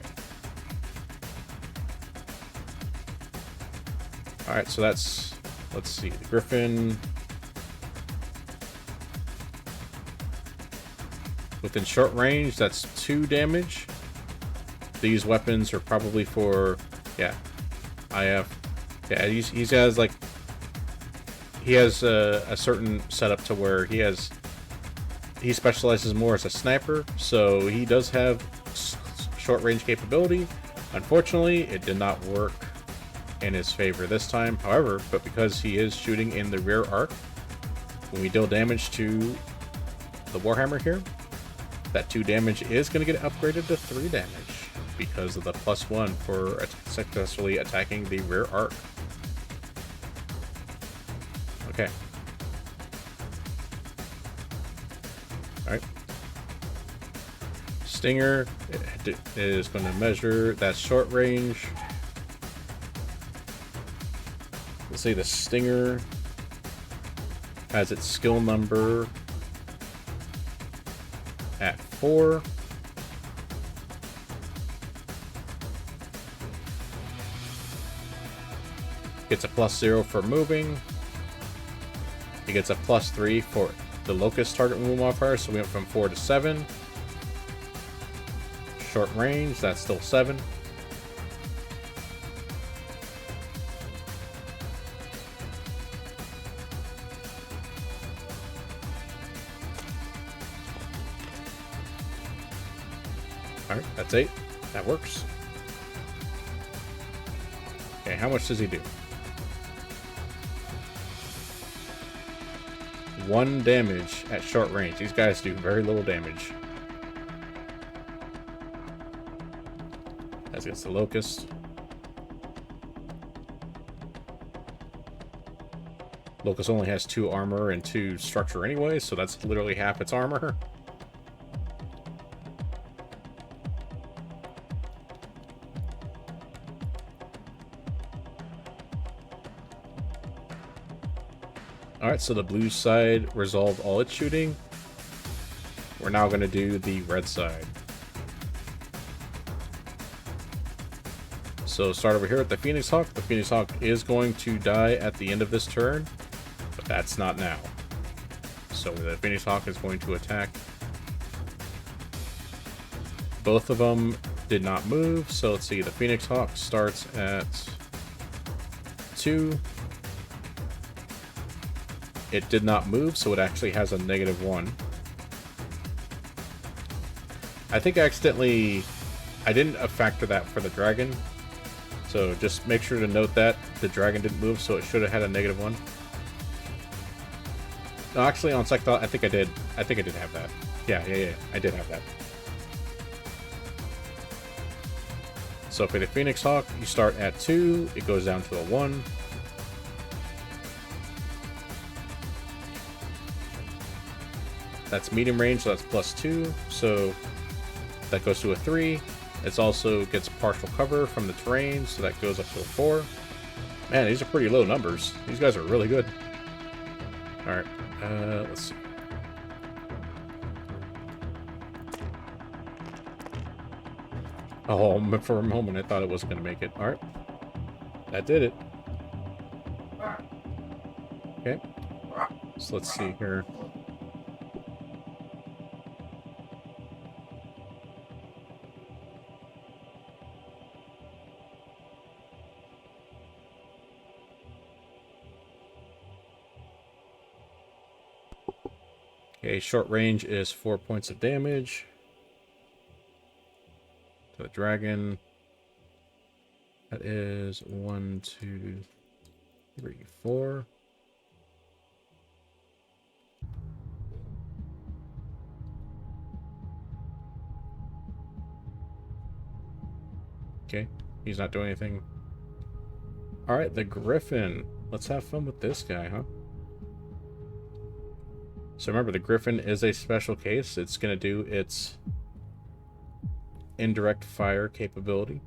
All right, so that's, let's see, the Griffin. Within short range, that's 2 damage. These weapons are probably for, yeah, IF. Yeah, he has like, he has a certain setup to where he specializes more as a sniper, so he does have short range capability. Unfortunately, it did not work in his favor this time. However, but because he is shooting in the rear arc, when we deal damage to the Warhammer here, that 2 damage is going to get upgraded to 3 damage because of the +1 for successfully attacking the rear arc. Okay. Alright. Stinger is going to measure that short range. Let's say the Stinger has its skill number at 4. Gets a +0 for moving. He gets a +3 for the locust target move modifier, so we went from 4 to 7. Short range, that's still 7. Alright, that's 8. That works. Okay, how much does he do? 1 damage at short range. These guys do very little damage. As against the locust. Locust only has 2 armor and 2 structure anyway, so that's literally half its armor. Alright, so the blue side resolved all its shooting. We're now going to do the red side. So start over here at the Phoenix Hawk. The Phoenix Hawk is going to die at the end of this turn, but that's not now. So the Phoenix Hawk is going to attack. Both of them did not move, so let's see. The Phoenix Hawk starts at 2. It did not move, so it actually has a -1. I think I didn't factor that for the dragon. So just make sure to note that the dragon didn't move, so it should have had a -1. No, actually, on second thought, I think I did. I think I did have that. Yeah, I did have that. So for the Phoenix Hawk, you start at 2, it goes down to a 1. That's medium range, so that's +2. So that goes to a 3. It also gets partial cover from the terrain, so that goes up to a 4. Man, these are pretty low numbers. These guys are really good. Alright, let's see. Oh, for a moment I thought it wasn't going to make it. Alright. That did it. Okay. So let's see here. Okay, short range is 4 points of damage. To the dragon. That is 1, 2, 3, 4. Okay, he's not doing anything. Alright, the Griffin. Let's have fun with this guy, huh? So remember, the Griffin is a special case. It's going to do its Indirect Fire capability.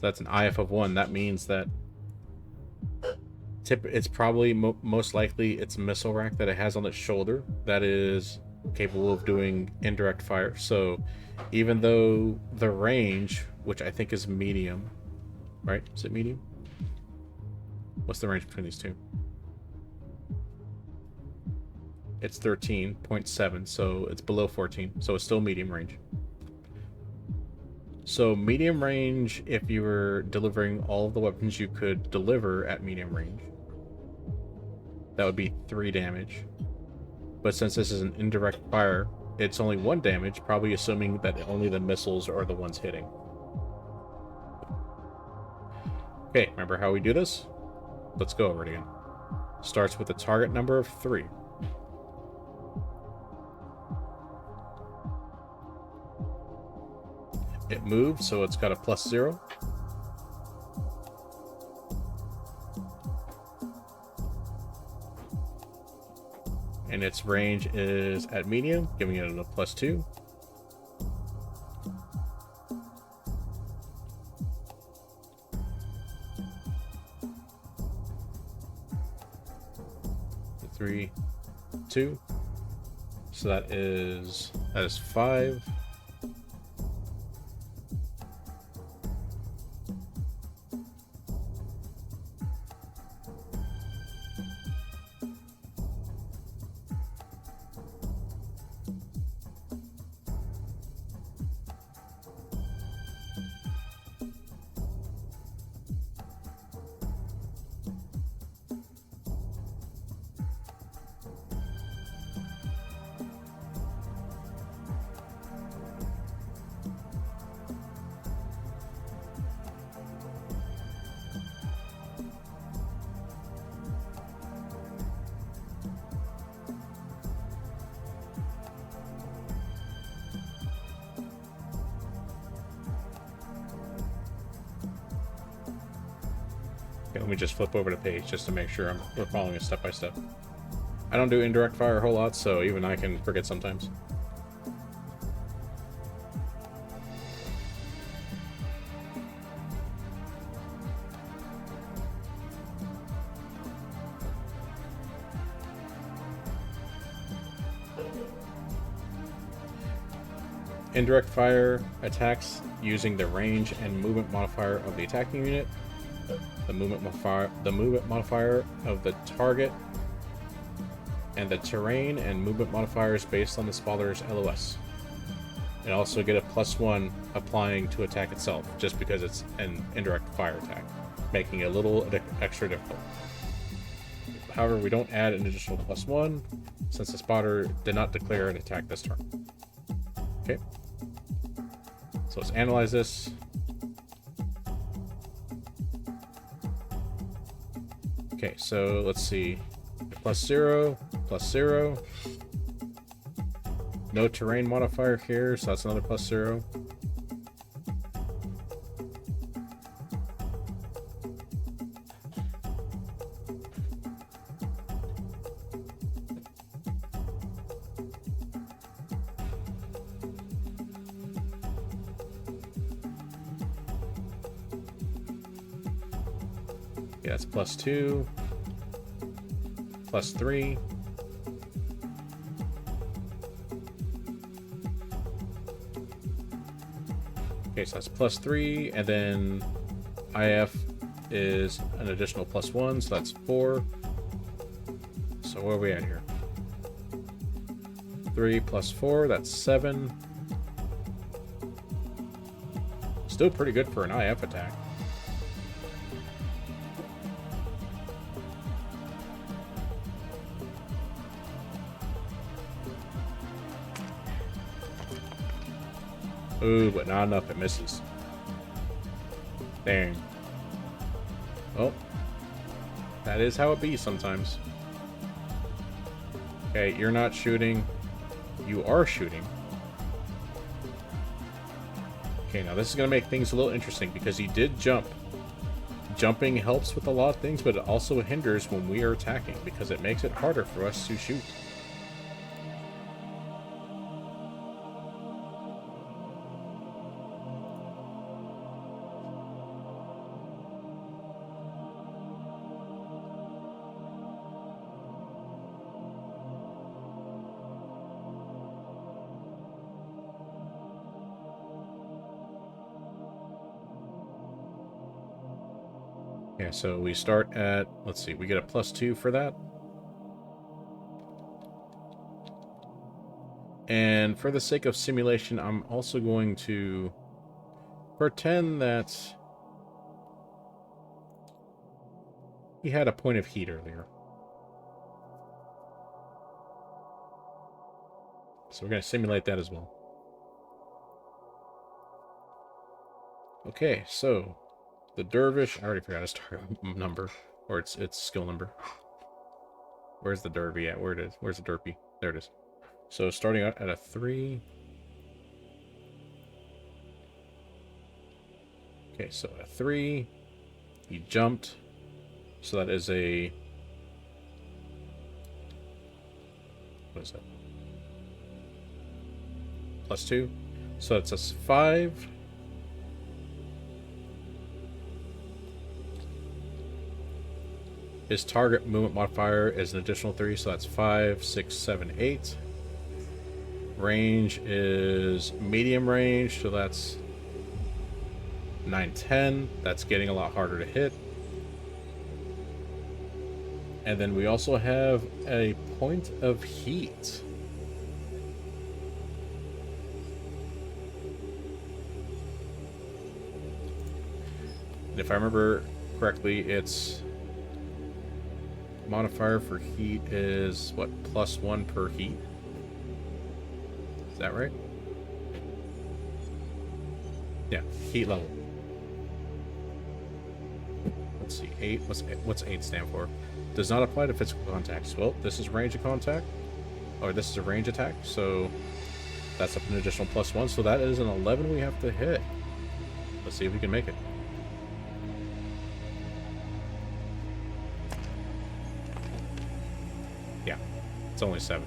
That's an IF of 1. That means that it's probably most likely it's a missile rack that it has on its shoulder that is capable of doing indirect fire. So even though the range, which I think is medium, right? Is it medium? What's the range between these two? It's 13.7, so it's below 14, so it's still medium range. So medium range, if you were delivering all of the weapons you could deliver at medium range, that would be 3 damage. But since this is an indirect fire, it's only 1 damage, probably assuming that only the missiles are the ones hitting. Okay, remember how we do this? Let's go over it again. Starts with a target number of 3. It moved, so it's got a +0. And its range is at medium, giving it a +2. Three, 2. So that is 5. Okay, let me just flip over the page just to make sure we're following it step by step. I don't do indirect fire a whole lot, so even I can forget sometimes. Indirect fire attacks using the range and movement modifier of the attacking unit, the movement modifier of the target, and the terrain and movement modifiers based on the spawner's LOS. And also get a +1 applying to attack itself, just because it's an indirect fire attack, making it a little extra difficult. However, we don't add an additional +1 since the spotter did not declare an attack this turn. Okay. So let's analyze this. Okay, so let's see. +0, +0. No terrain modifier here, so that's another +0. Yeah, that's +2, +3. Okay, so that's +3, and then IF is an additional +1, so that's 4. So where are we at here? 3 + 4, that's 7. Still pretty good for an IF attack. Ooh, but not enough. It misses. Dang. Well, that is how it be sometimes. Okay, you're not shooting. You are shooting. Okay, now this is going to make things a little interesting because he did jump. Jumping helps with a lot of things, but it also hinders when we are attacking because it makes it harder for us to shoot. Yeah, so we start at, let's see, we get a +2 for that. And for the sake of simulation, I'm also going to pretend that he had a point of heat earlier. So we're going to simulate that as well. Okay, so the dervish, I already forgot his target number, or its skill number. Where's the derby at? Where it is? Where's the derpy? There it is. So starting out at a 3. Okay, so a 3. He jumped. So that is a... What is that? +2. So that's a 5. His target movement modifier is an additional 3, so that's 5, 6, 7, 8. Range is medium range, so that's 9, 10. That's getting a lot harder to hit. And then we also have a point of heat. And if I remember correctly, its modifier for heat is, what, +1 per heat? Is that right? Yeah, heat level. Let's see, 8. What's 8 stand for? Does not apply to physical contacts. Well, this is range of contact, or this is a range attack, so that's up an additional +1. So that is an 11 we have to hit. Let's see if we can make it. Yeah, it's only 7.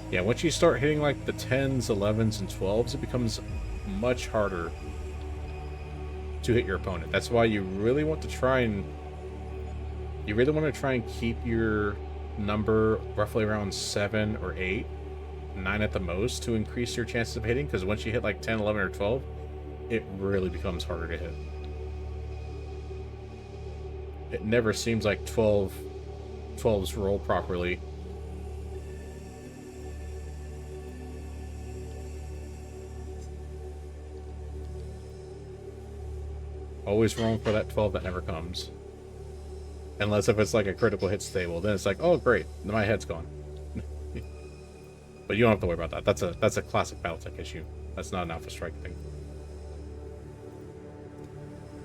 Yeah, once you start hitting like the 10s, 11s, and 12s, it becomes much harder to hit your opponent. That's why you really want to try and keep your number roughly around 7 or 8, 9 at the most, to increase your chances of hitting, because once you hit like 10, 11, or 12, it really becomes harder to hit. It never seems like 12s roll properly. Always wrong for that 12 that never comes. Unless if it's like a critical hit stable, then it's like, oh great, my head's gone. But you don't have to worry about that. That's a classic Battletech issue. That's not an Alpha Strike thing.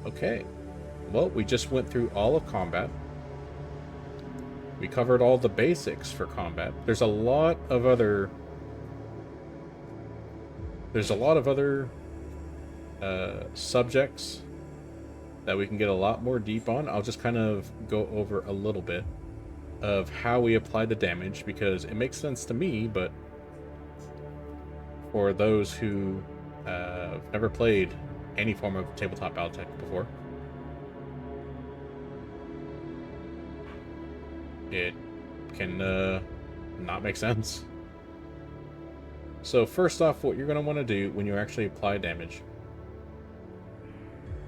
Okay. Well, we just went through all of combat. We covered all the basics for combat. There's a lot of other subjects that we can get a lot more deep on. I'll just kind of go over a little bit of how we apply the damage, because it makes sense to me, but for those who have never played any form of tabletop Battletech before, it can not make sense. So first off, what you're going to want to do when you actually apply damage,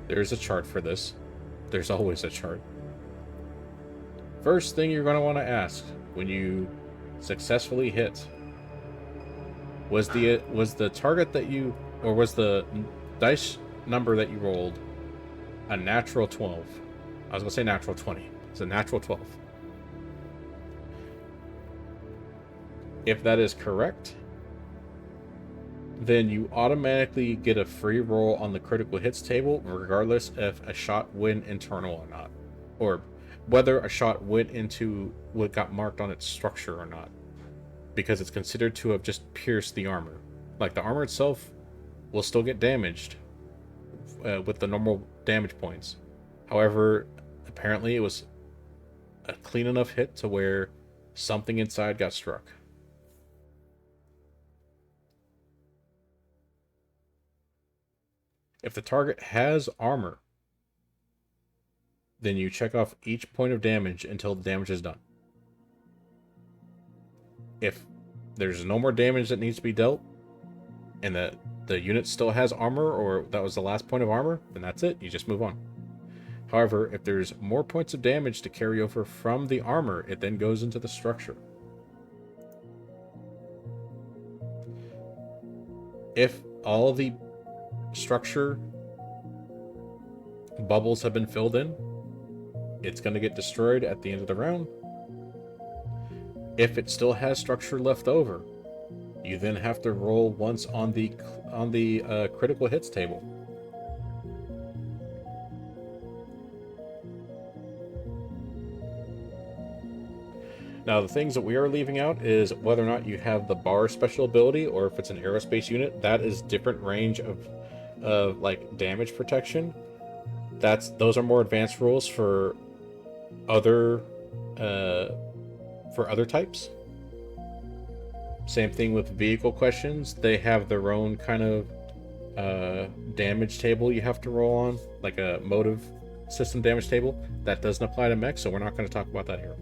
there's a chart for this. There's always a chart. First thing you're going to want to ask when you successfully hit, was the target that you, or was the dice number that you rolled a natural 12? I was going to say natural 20. It's a natural 12. If that is correct, then you automatically get a free roll on the critical hits table, regardless if a shot went internal or not, or whether a shot went into what got marked on its structure or not, because it's considered to have just pierced the armor. Like, the armor itself will still get damaged with the normal damage points. However, apparently it was a clean enough hit to where something inside got struck. If the target has armor, then you check off each point of damage until the damage is done. If there's no more damage that needs to be dealt, and the unit still has armor, or that was the last point of armor, then that's it. You just move on. However, if there's more points of damage to carry over from the armor, it then goes into the structure. If all the structure bubbles have been filled in, it's going to get destroyed at the end of the round. If it still has structure left over, you then have to roll once on the critical hits table. Now, the things that we are leaving out is whether or not you have the bar special ability, or if it's an aerospace unit. That is different range of like damage protection. Those are more advanced rules for other types. Same thing with vehicle questions. They have their own kind of damage table you have to roll on, like a motive system damage table. That doesn't apply to mech, so we're not going to talk about that here.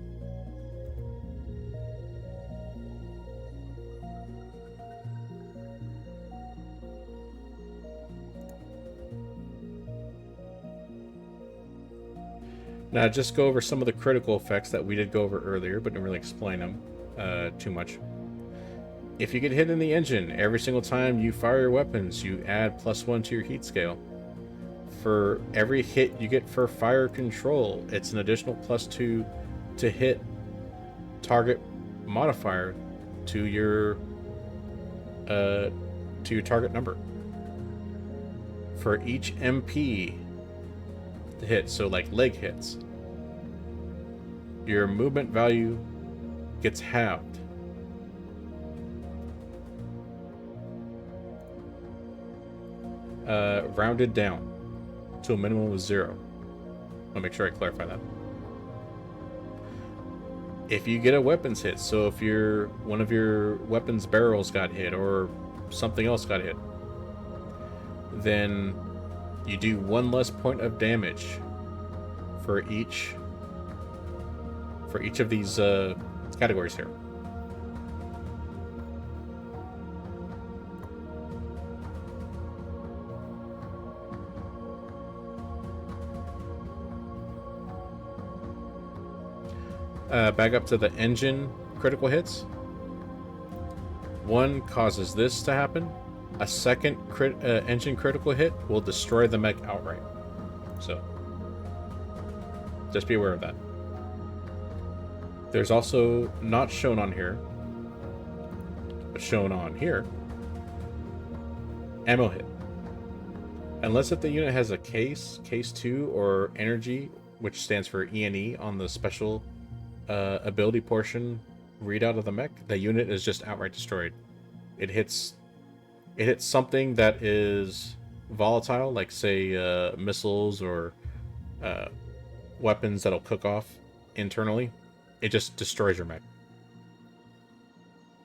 Now, just go over some of the critical effects that we did go over earlier, but didn't really explain them too much. If you get hit in the engine, every single time you fire your weapons, you add +1 to your heat scale. For every hit you get for fire control, it's an additional +2 to hit target modifier to your target number. For each MP hit, so like leg hits, your movement value gets halved. Rounded down to a minimum of 0. I'll make sure I clarify that. If you get a weapons hit, so if one of your weapons barrels got hit or something else got hit, then you do 1 less point of damage for each of these categories here. Back up to the engine critical hits. 1 causes this to happen. A second engine critical hit will destroy the mech outright. So, just be aware of that. There's also, not shown on here, but shown on here, ammo hit. Unless if the unit has a case 2, or energy, which stands for E&E on the special ability portion readout of the mech, the unit is just outright destroyed. It hits something that is volatile, like say missiles or weapons that'll cook off internally. It just destroys your mech.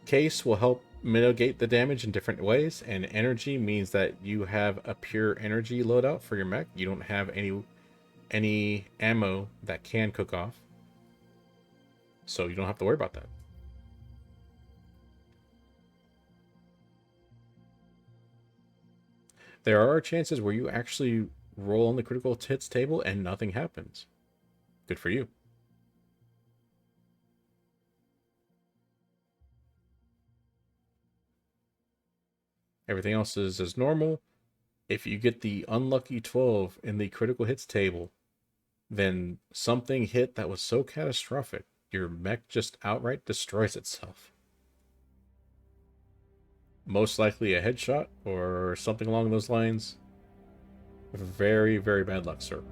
Case will help mitigate the damage in different ways, and energy means that you have a pure energy loadout for your mech. You don't have any ammo that can cook off, so you don't have to worry about that. There are chances where you actually roll on the critical hits table and nothing happens. Good for you. Everything else is as normal. If you get the unlucky 12 in the critical hits table, then something hit that was so catastrophic, your mech just outright destroys itself. Most likely a headshot or something along those lines. Very, very bad luck, sir.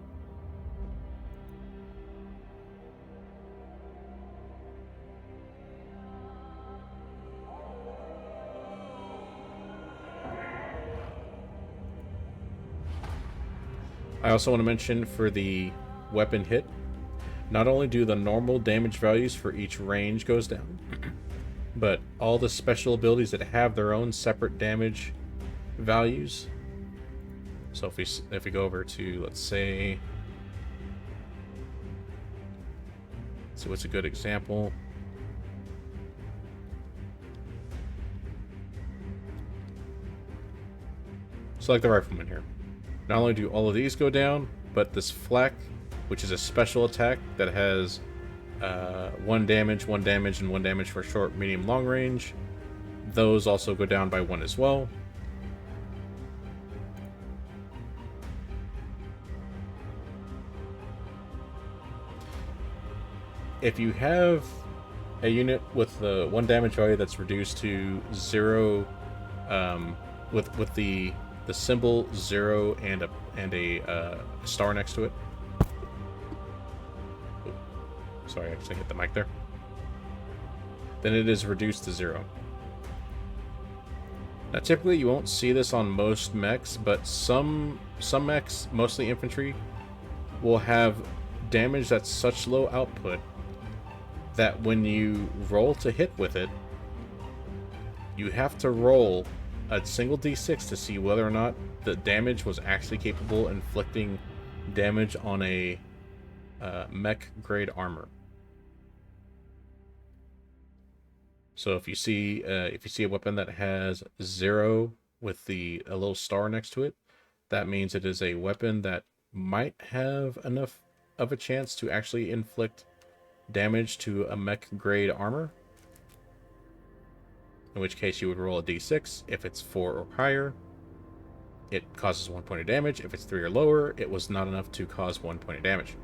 I also want to mention for the weapon hit, not only do the normal damage values for each range goes down, but all the special abilities that have their own separate damage values. So if we go over to, let's see what's a good example. Select the rifleman here. Not only do all of these go down, but this flak which is a special attack that has 1 damage, 1 damage, and 1 damage for short, medium, long range. Those also go down by 1 as well. If you have a unit with the 1 damage value that's reduced to 0, with the symbol 0 and a star next to it. Sorry, I actually hit the mic there. Then it is reduced to 0. Now, typically you won't see this on most mechs, but some mechs, mostly infantry, will have damage that's such low output that when you roll to hit with it, you have to roll a single d6 to see whether or not the damage was actually capable of inflicting damage on a mech grade armor. So if you see a weapon that has 0 with a little star next to it, that means it is a weapon that might have enough of a chance to actually inflict damage to a mech grade armor. In which case you would roll a d6. If it's 4 or higher, it causes 1 point of damage. If it's 3 or lower, it was not enough to cause 1 point of damage.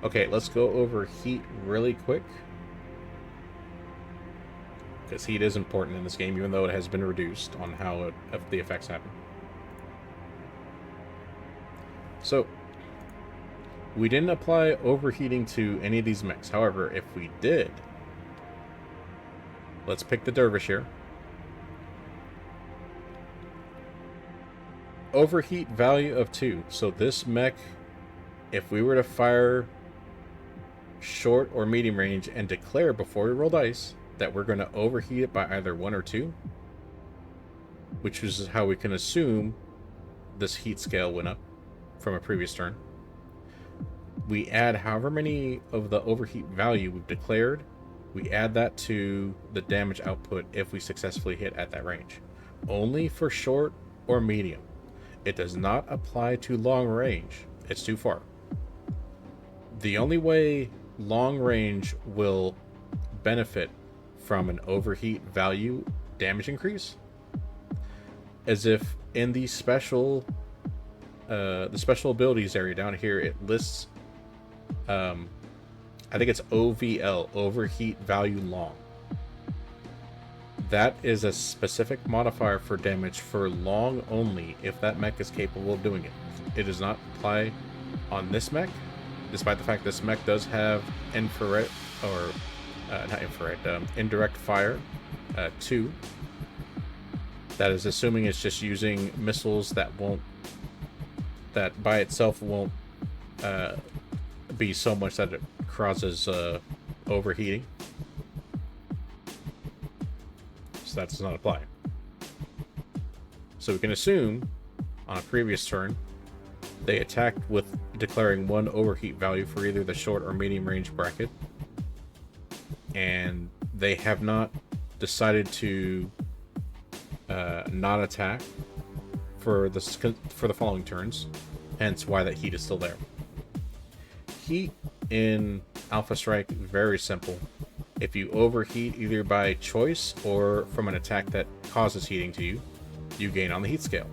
Okay, let's go over heat really quick, because heat is important in this game, even though it has been reduced on how the effects happen. So, we didn't apply overheating to any of these mechs. However, if we did, let's pick the Dervish here. Overheat value of 2. So this mech, if we were to fire short or medium range and declare before we roll dice that we're going to overheat it by either 1 or 2, which is how we can assume this heat scale went up from a previous turn. We add however many of the overheat value we've declared, we add that to the damage output if we successfully hit at that range. Only for short or medium. It does not apply to long range. It's too far. The only way long range will benefit from an overheat value damage increase is if in the special abilities area down here it lists I think it's OVL, overheat value long. That is a specific modifier for damage for long only if that mech is capable of doing it. It does not apply on this mech, despite the fact this mech does have infrared, or not infrared, indirect fire 2. That is assuming it's just using missiles that by itself won't be so much that it causes overheating. So that does not apply. So we can assume on a previous turn they attacked with declaring 1 overheat value for either the short or medium range bracket, and they have not decided to not attack for the following turns, hence why that heat is still there. Heat in Alpha Strike, very simple. If you overheat either by choice or from an attack that causes heating to you, you gain on the heat scale.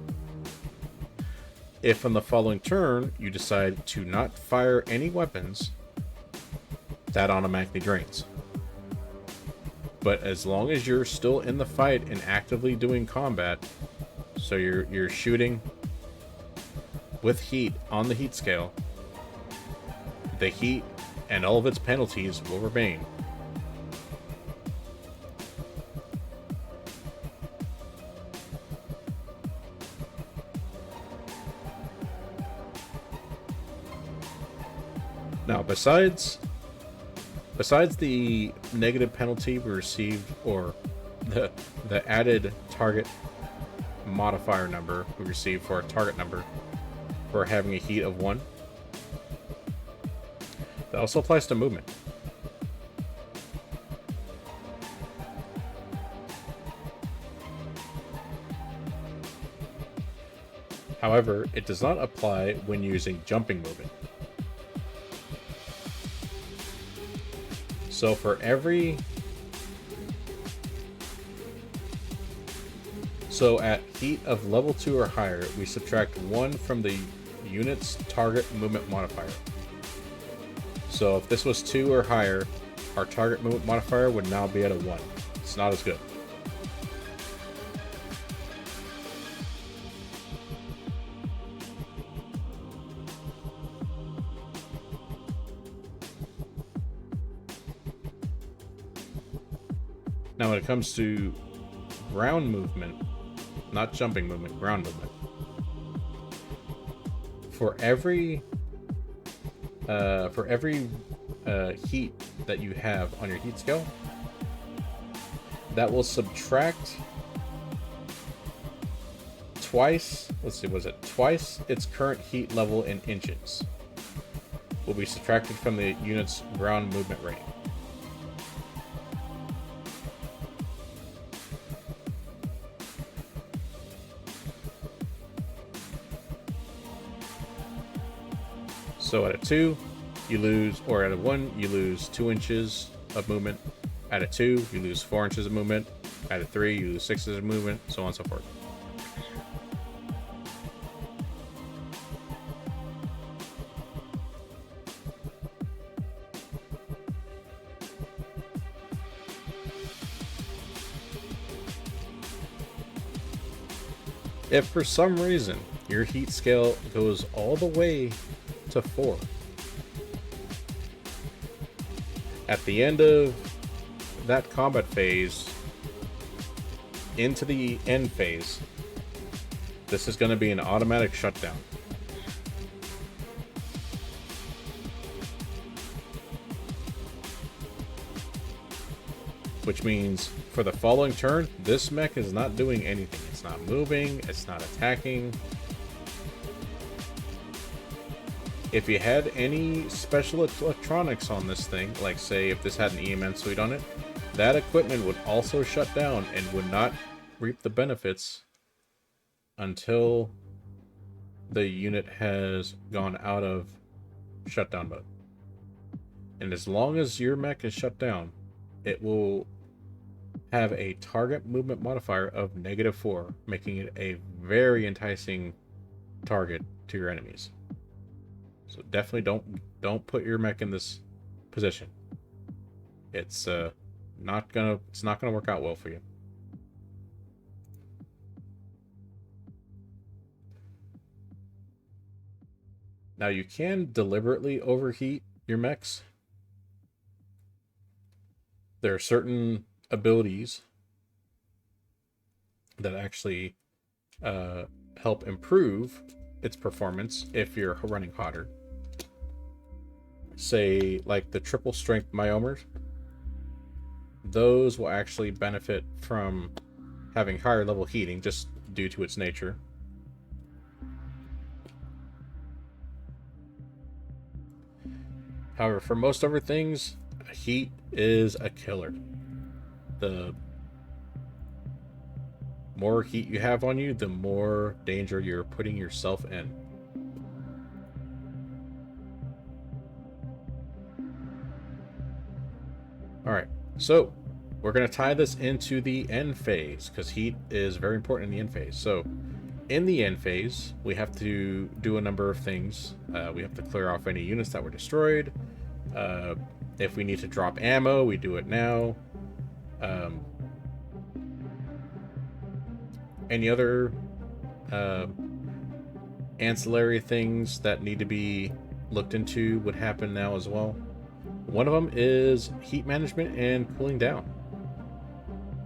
If on the following turn you decide to not fire any weapons, that automatically drains. But as long as you're still in the fight and actively doing combat, so you're shooting with heat on the heat scale, the heat and all of its penalties will remain. Now, besides the negative penalty we received, or the added target modifier number we received for our target number for having a heat of 1, That also applies to movement. However, it does not apply when using jumping movement. So for every... So at heat of level 2 or higher, we subtract 1 from the unit's target movement modifier. So if this was 2 or higher, our target movement modifier would now be at a 1. It's not as good. Now when it comes to ground movement, not jumping movement, ground movement. For every heat that you have on your heat scale, that will subtract twice, let's see, was it twice its current heat level in inches will be subtracted from the unit's ground movement rating. So at a 2, you lose, or at a 1, you lose 2 inches of movement. At a 2, you lose 4 inches of movement. At a 3, you lose 6 inches of movement, so on and so forth. If for some reason your heat scale goes all the way to 4, at the end of that combat phase into the end phase, this is going to be an automatic shutdown. Which means for the following turn, this mech is not doing anything. It's not moving, it's not attacking. If you had any special electronics on this thing, like say if this had an EMN suite on it, that equipment would also shut down and would not reap the benefits until the unit has gone out of shutdown mode. And as long as your mech is shut down, it will have a target movement modifier of -4, making it a very enticing target to your enemies. So definitely don't put your mech in this position. It's not gonna work out well for you. Now you can deliberately overheat your mechs. There are certain abilities that actually help improve its performance if you're running hotter. Say like the triple strength myomers, those will actually benefit from having higher level heating just due to its nature. However, for most other things, heat is a killer. The more heat you have on you, the more danger you're putting yourself in. Alright, so we're going to tie this into the end phase, because heat is very important in the end phase. So, in the end phase, we have to do a number of things. We have to clear off any units that were destroyed. If we need to drop ammo, we do it now. Any other ancillary things that need to be looked into would happen now as well. One of them is heat management and cooling down.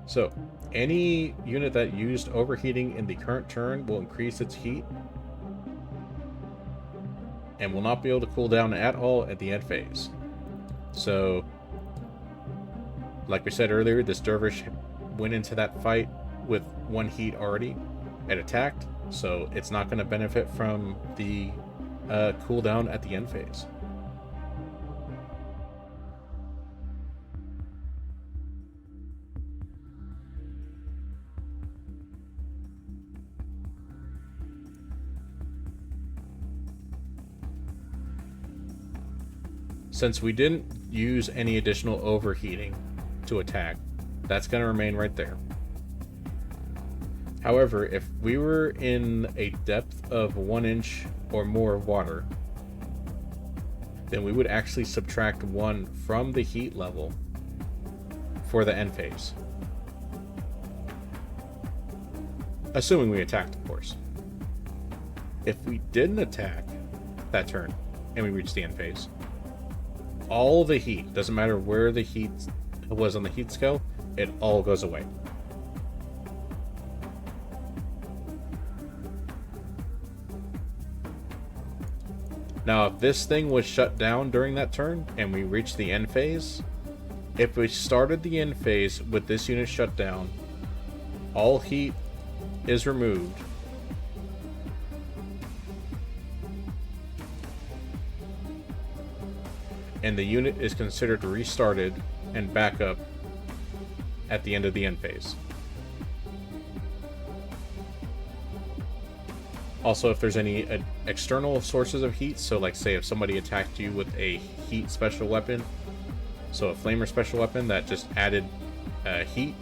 So, any unit that used overheating in the current turn will increase its heat and will not be able to cool down at all at the end phase. So, like we said earlier, this dervish went into that fight with 1 heat already and attacked, so it's not going to benefit from the cooldown at the end phase. since we didn't use any additional overheating to attack, that's going to remain right there. However, if we were in a depth of 1 inch or more of water, then we would actually subtract 1 from the heat level for the end phase. Assuming we attacked, of course. If we didn't attack that turn and we reached the end phase, all the heat, doesn't matter where the heat was on the heat scale, it all goes away. Now, if this thing was shut down during that turn and we reached the end phase, if we started the end phase with this unit shut down, all heat is removed. And the unit is considered restarted and back up at the end of the end phase. Also, if there's any external sources of heat, so like say if somebody attacked you with a heat special weapon, so a flamer special weapon that just added heat,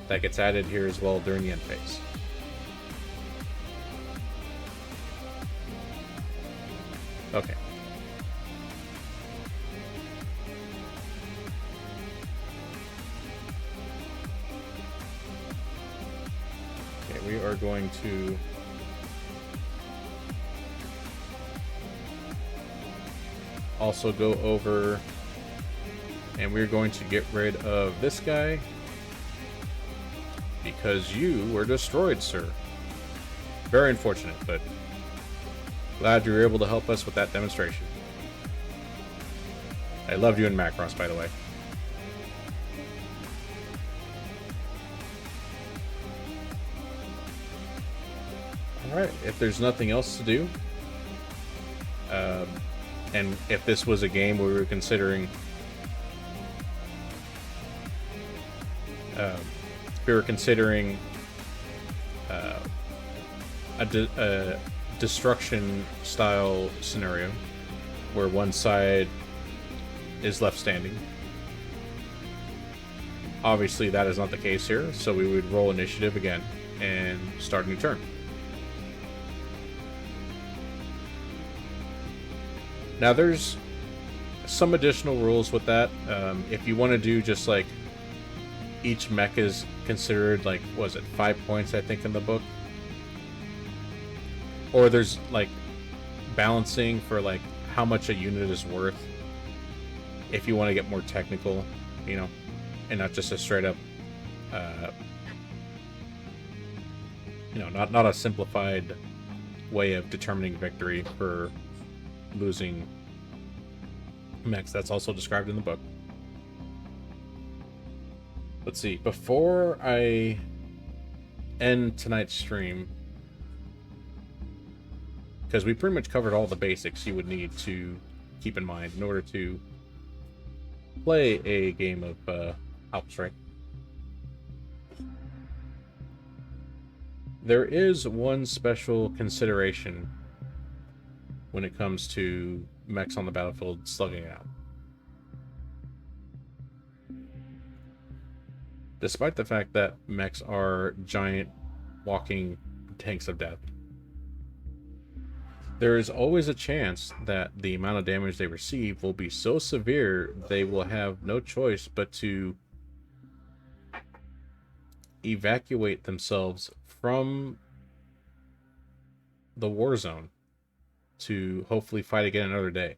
that gets added here as well during the end phase. Okay. Okay, we are going to also go over, and we're going to get rid of this guy because you were destroyed, sir. Very unfortunate, but glad you were able to help us with that demonstration. I loved you in Macross, by the way. Alright, if there's nothing else to do, and if this was a game we were considering, a destruction style scenario where one side is left standing. Obviously that is not the case here, so we would roll initiative again and start a new turn. Now there's some additional rules with that. If you want to do just like each mech is considered like, was it 5 points I think in the book? Or there's like balancing for like how much a unit is worth. If you want to get more technical, you know, and not just a straight up, you know, not a simplified way of determining victory for losing mechs. That's also described in the book. Let's see, before I end tonight's stream, because we pretty much covered all the basics you would need to keep in mind in order to play a game of Outstrike. There is one special consideration when it comes to mechs on the battlefield slugging it out. Despite the fact that mechs are giant walking tanks of death, there is always a chance that the amount of damage they receive will be so severe they will have no choice but to evacuate themselves from the war zone to hopefully fight again another day.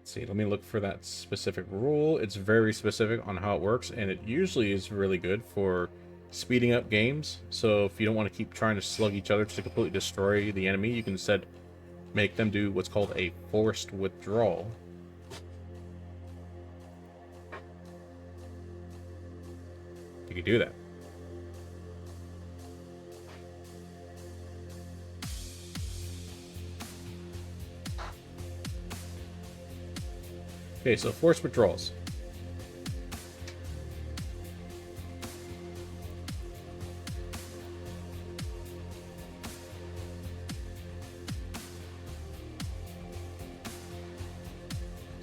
See, let me look for that specific rule. It's very specific on how it works, and it usually is really good for speeding up games. So if you don't want to keep trying to slug each other to completely destroy the enemy, you can instead make them do what's called a forced withdrawal. You can do that. Okay, so forced withdrawals.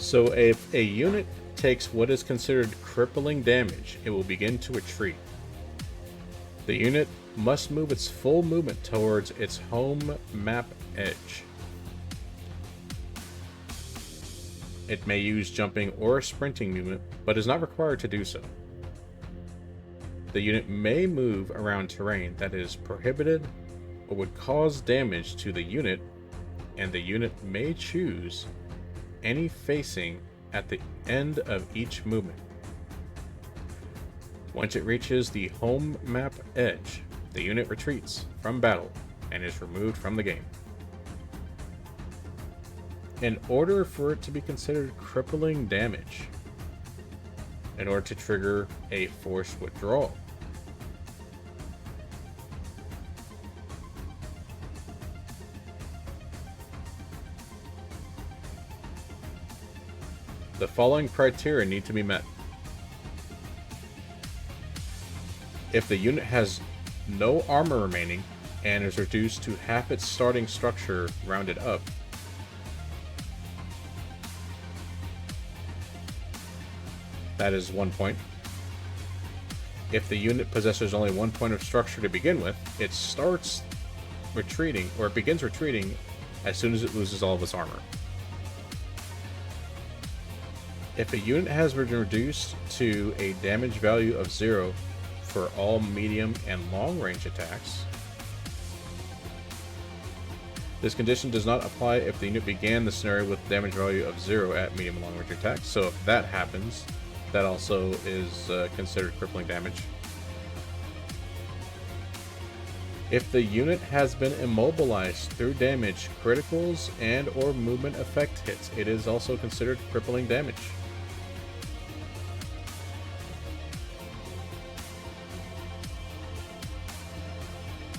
So if a unit takes what is considered crippling damage, it will begin to retreat. The unit must move its full movement towards its home map edge. It may use jumping or sprinting movement, but is not required to do so. The unit may move around terrain that is prohibited or would cause damage to the unit, and the unit may choose any facing at the end of each movement. Once it reaches the home map edge, the unit retreats from battle and is removed from the game. In order for it to be considered crippling damage, in order to trigger a forced withdrawal, the following criteria need to be met. If the unit has no armor remaining and is reduced to half its starting structure rounded up, that is 1 point. If the unit possesses only 1 point of structure to begin with, it starts retreating, or it begins retreating as soon as it loses all of its armor. If a unit has been reduced to a damage value of 0 for all medium and long range attacks, this condition does not apply if the unit began the scenario with damage value of 0 at medium and long range attacks. So if that happens, that also is considered crippling damage. If the unit has been immobilized through damage, criticals, and or movement effect hits, it is also considered crippling damage.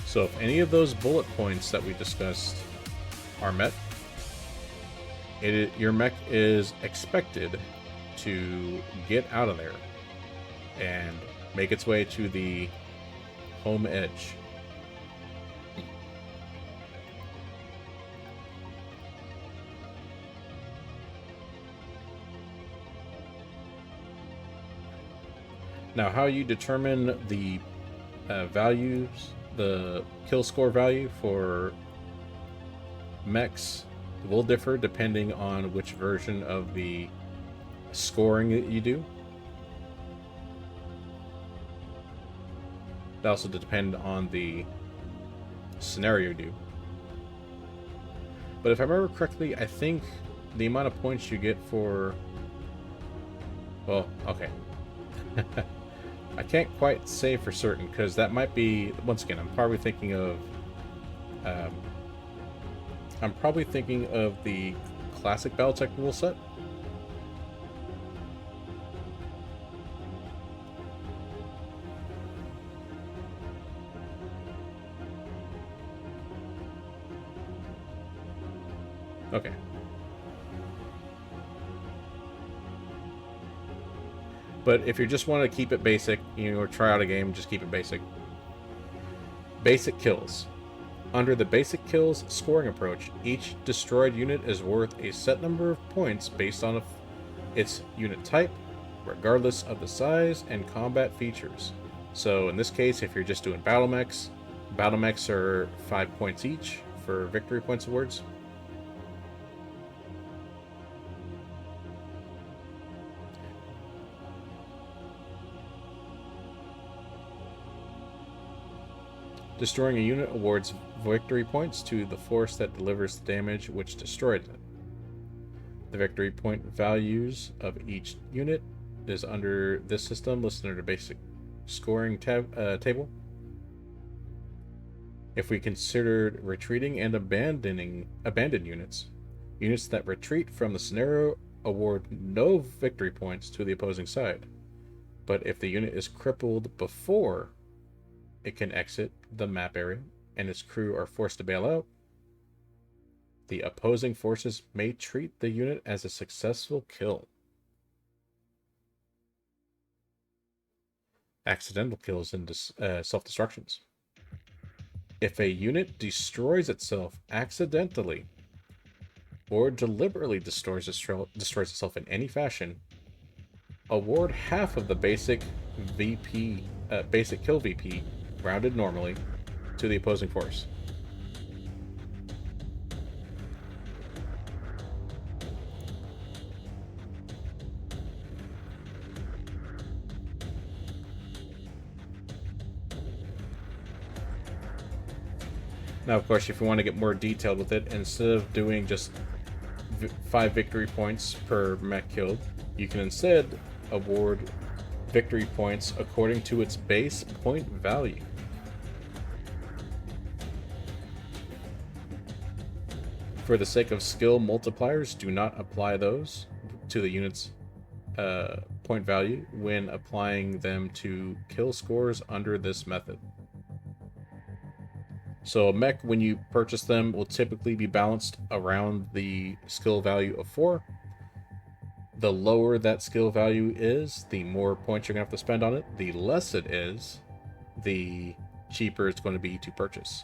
So if any of those bullet points that we discussed are met, your mech is expected to get out of there and make its way to the home edge. Now, how you determine the values, the kill score value for mechs will differ depending on which version of the scoring that you do. It also depends on the scenario you do. But if I remember correctly, I think the amount of points you get for... Well, okay. I can't quite say for certain, because that might be... Once again, I'm probably thinking of the classic Battletech rule set. Okay. But if you just want to keep it basic, or try out a game, just keep it basic. Basic kills. Under the basic kills scoring approach, each destroyed unit is worth a set number of points based on its unit type, regardless of the size and combat features. So in this case, if you're just doing battle mechs are 5 points each for victory points awards. Destroying a unit awards victory points to the force that delivers the damage which destroyed it. The victory point values of each unit is under this system listed under basic scoring table. If we considered retreating and abandoned units that retreat from the scenario award no victory points to the opposing side. But if the unit is crippled before it can exit the map area and its crew are forced to bail out, the opposing forces may treat the unit as a successful kill. Accidental kills and self-destructions. If a unit destroys itself accidentally, or deliberately destroys itself in any fashion, award half of the basic kill VP, rounded normally, to the opposing force. Now, of course, if you want to get more detailed with it, instead of doing just 5 victory points per mech killed, you can instead award victory points according to its base point value. For the sake of skill multipliers, do not apply those to the unit's point value when applying them to kill scores under this method. So a mech, when you purchase them, will typically be balanced around the skill value of 4. The lower that skill value is, the more points you're going to have to spend on it. The less it is, the cheaper it's going to be to purchase.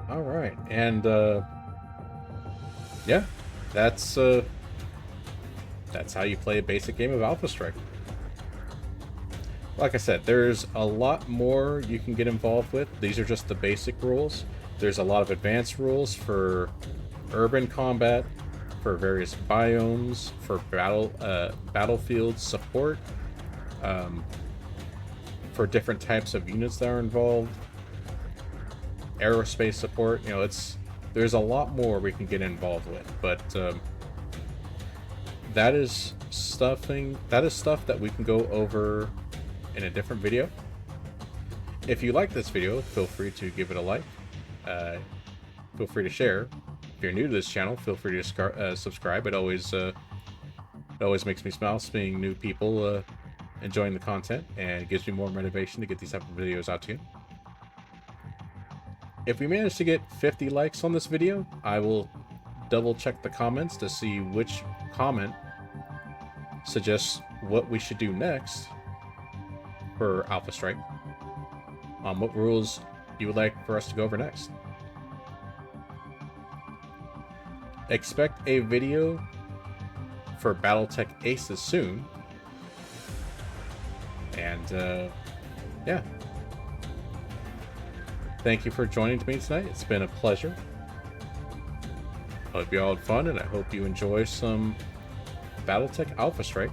All right, and yeah, that's how you play a basic game of Alpha Strike. Like I said, there's a lot more you can get involved with. These are just the basic rules. There's a lot of advanced rules for urban combat, for various biomes, for battlefield support, for different types of units that are involved, aerospace support. You know, there's a lot more we can get involved with, but that is stuff that we can go over in a different video. If you like this video, feel free to give it a like. Feel free to share. If you're new to this channel, feel free to subscribe. It always makes me smile seeing new people enjoying the content, and gives me more motivation to get these type of videos out to you. If we manage to get 50 likes on this video, I will double check the comments to see which comment suggests what we should do next for Alpha Strike. What rules you would like for us to go over next. Expect a video for Battletech Aces soon. And yeah. Thank you for joining me tonight. It's been a pleasure. I hope you all had fun, and I hope you enjoy some Battletech Alpha Strike.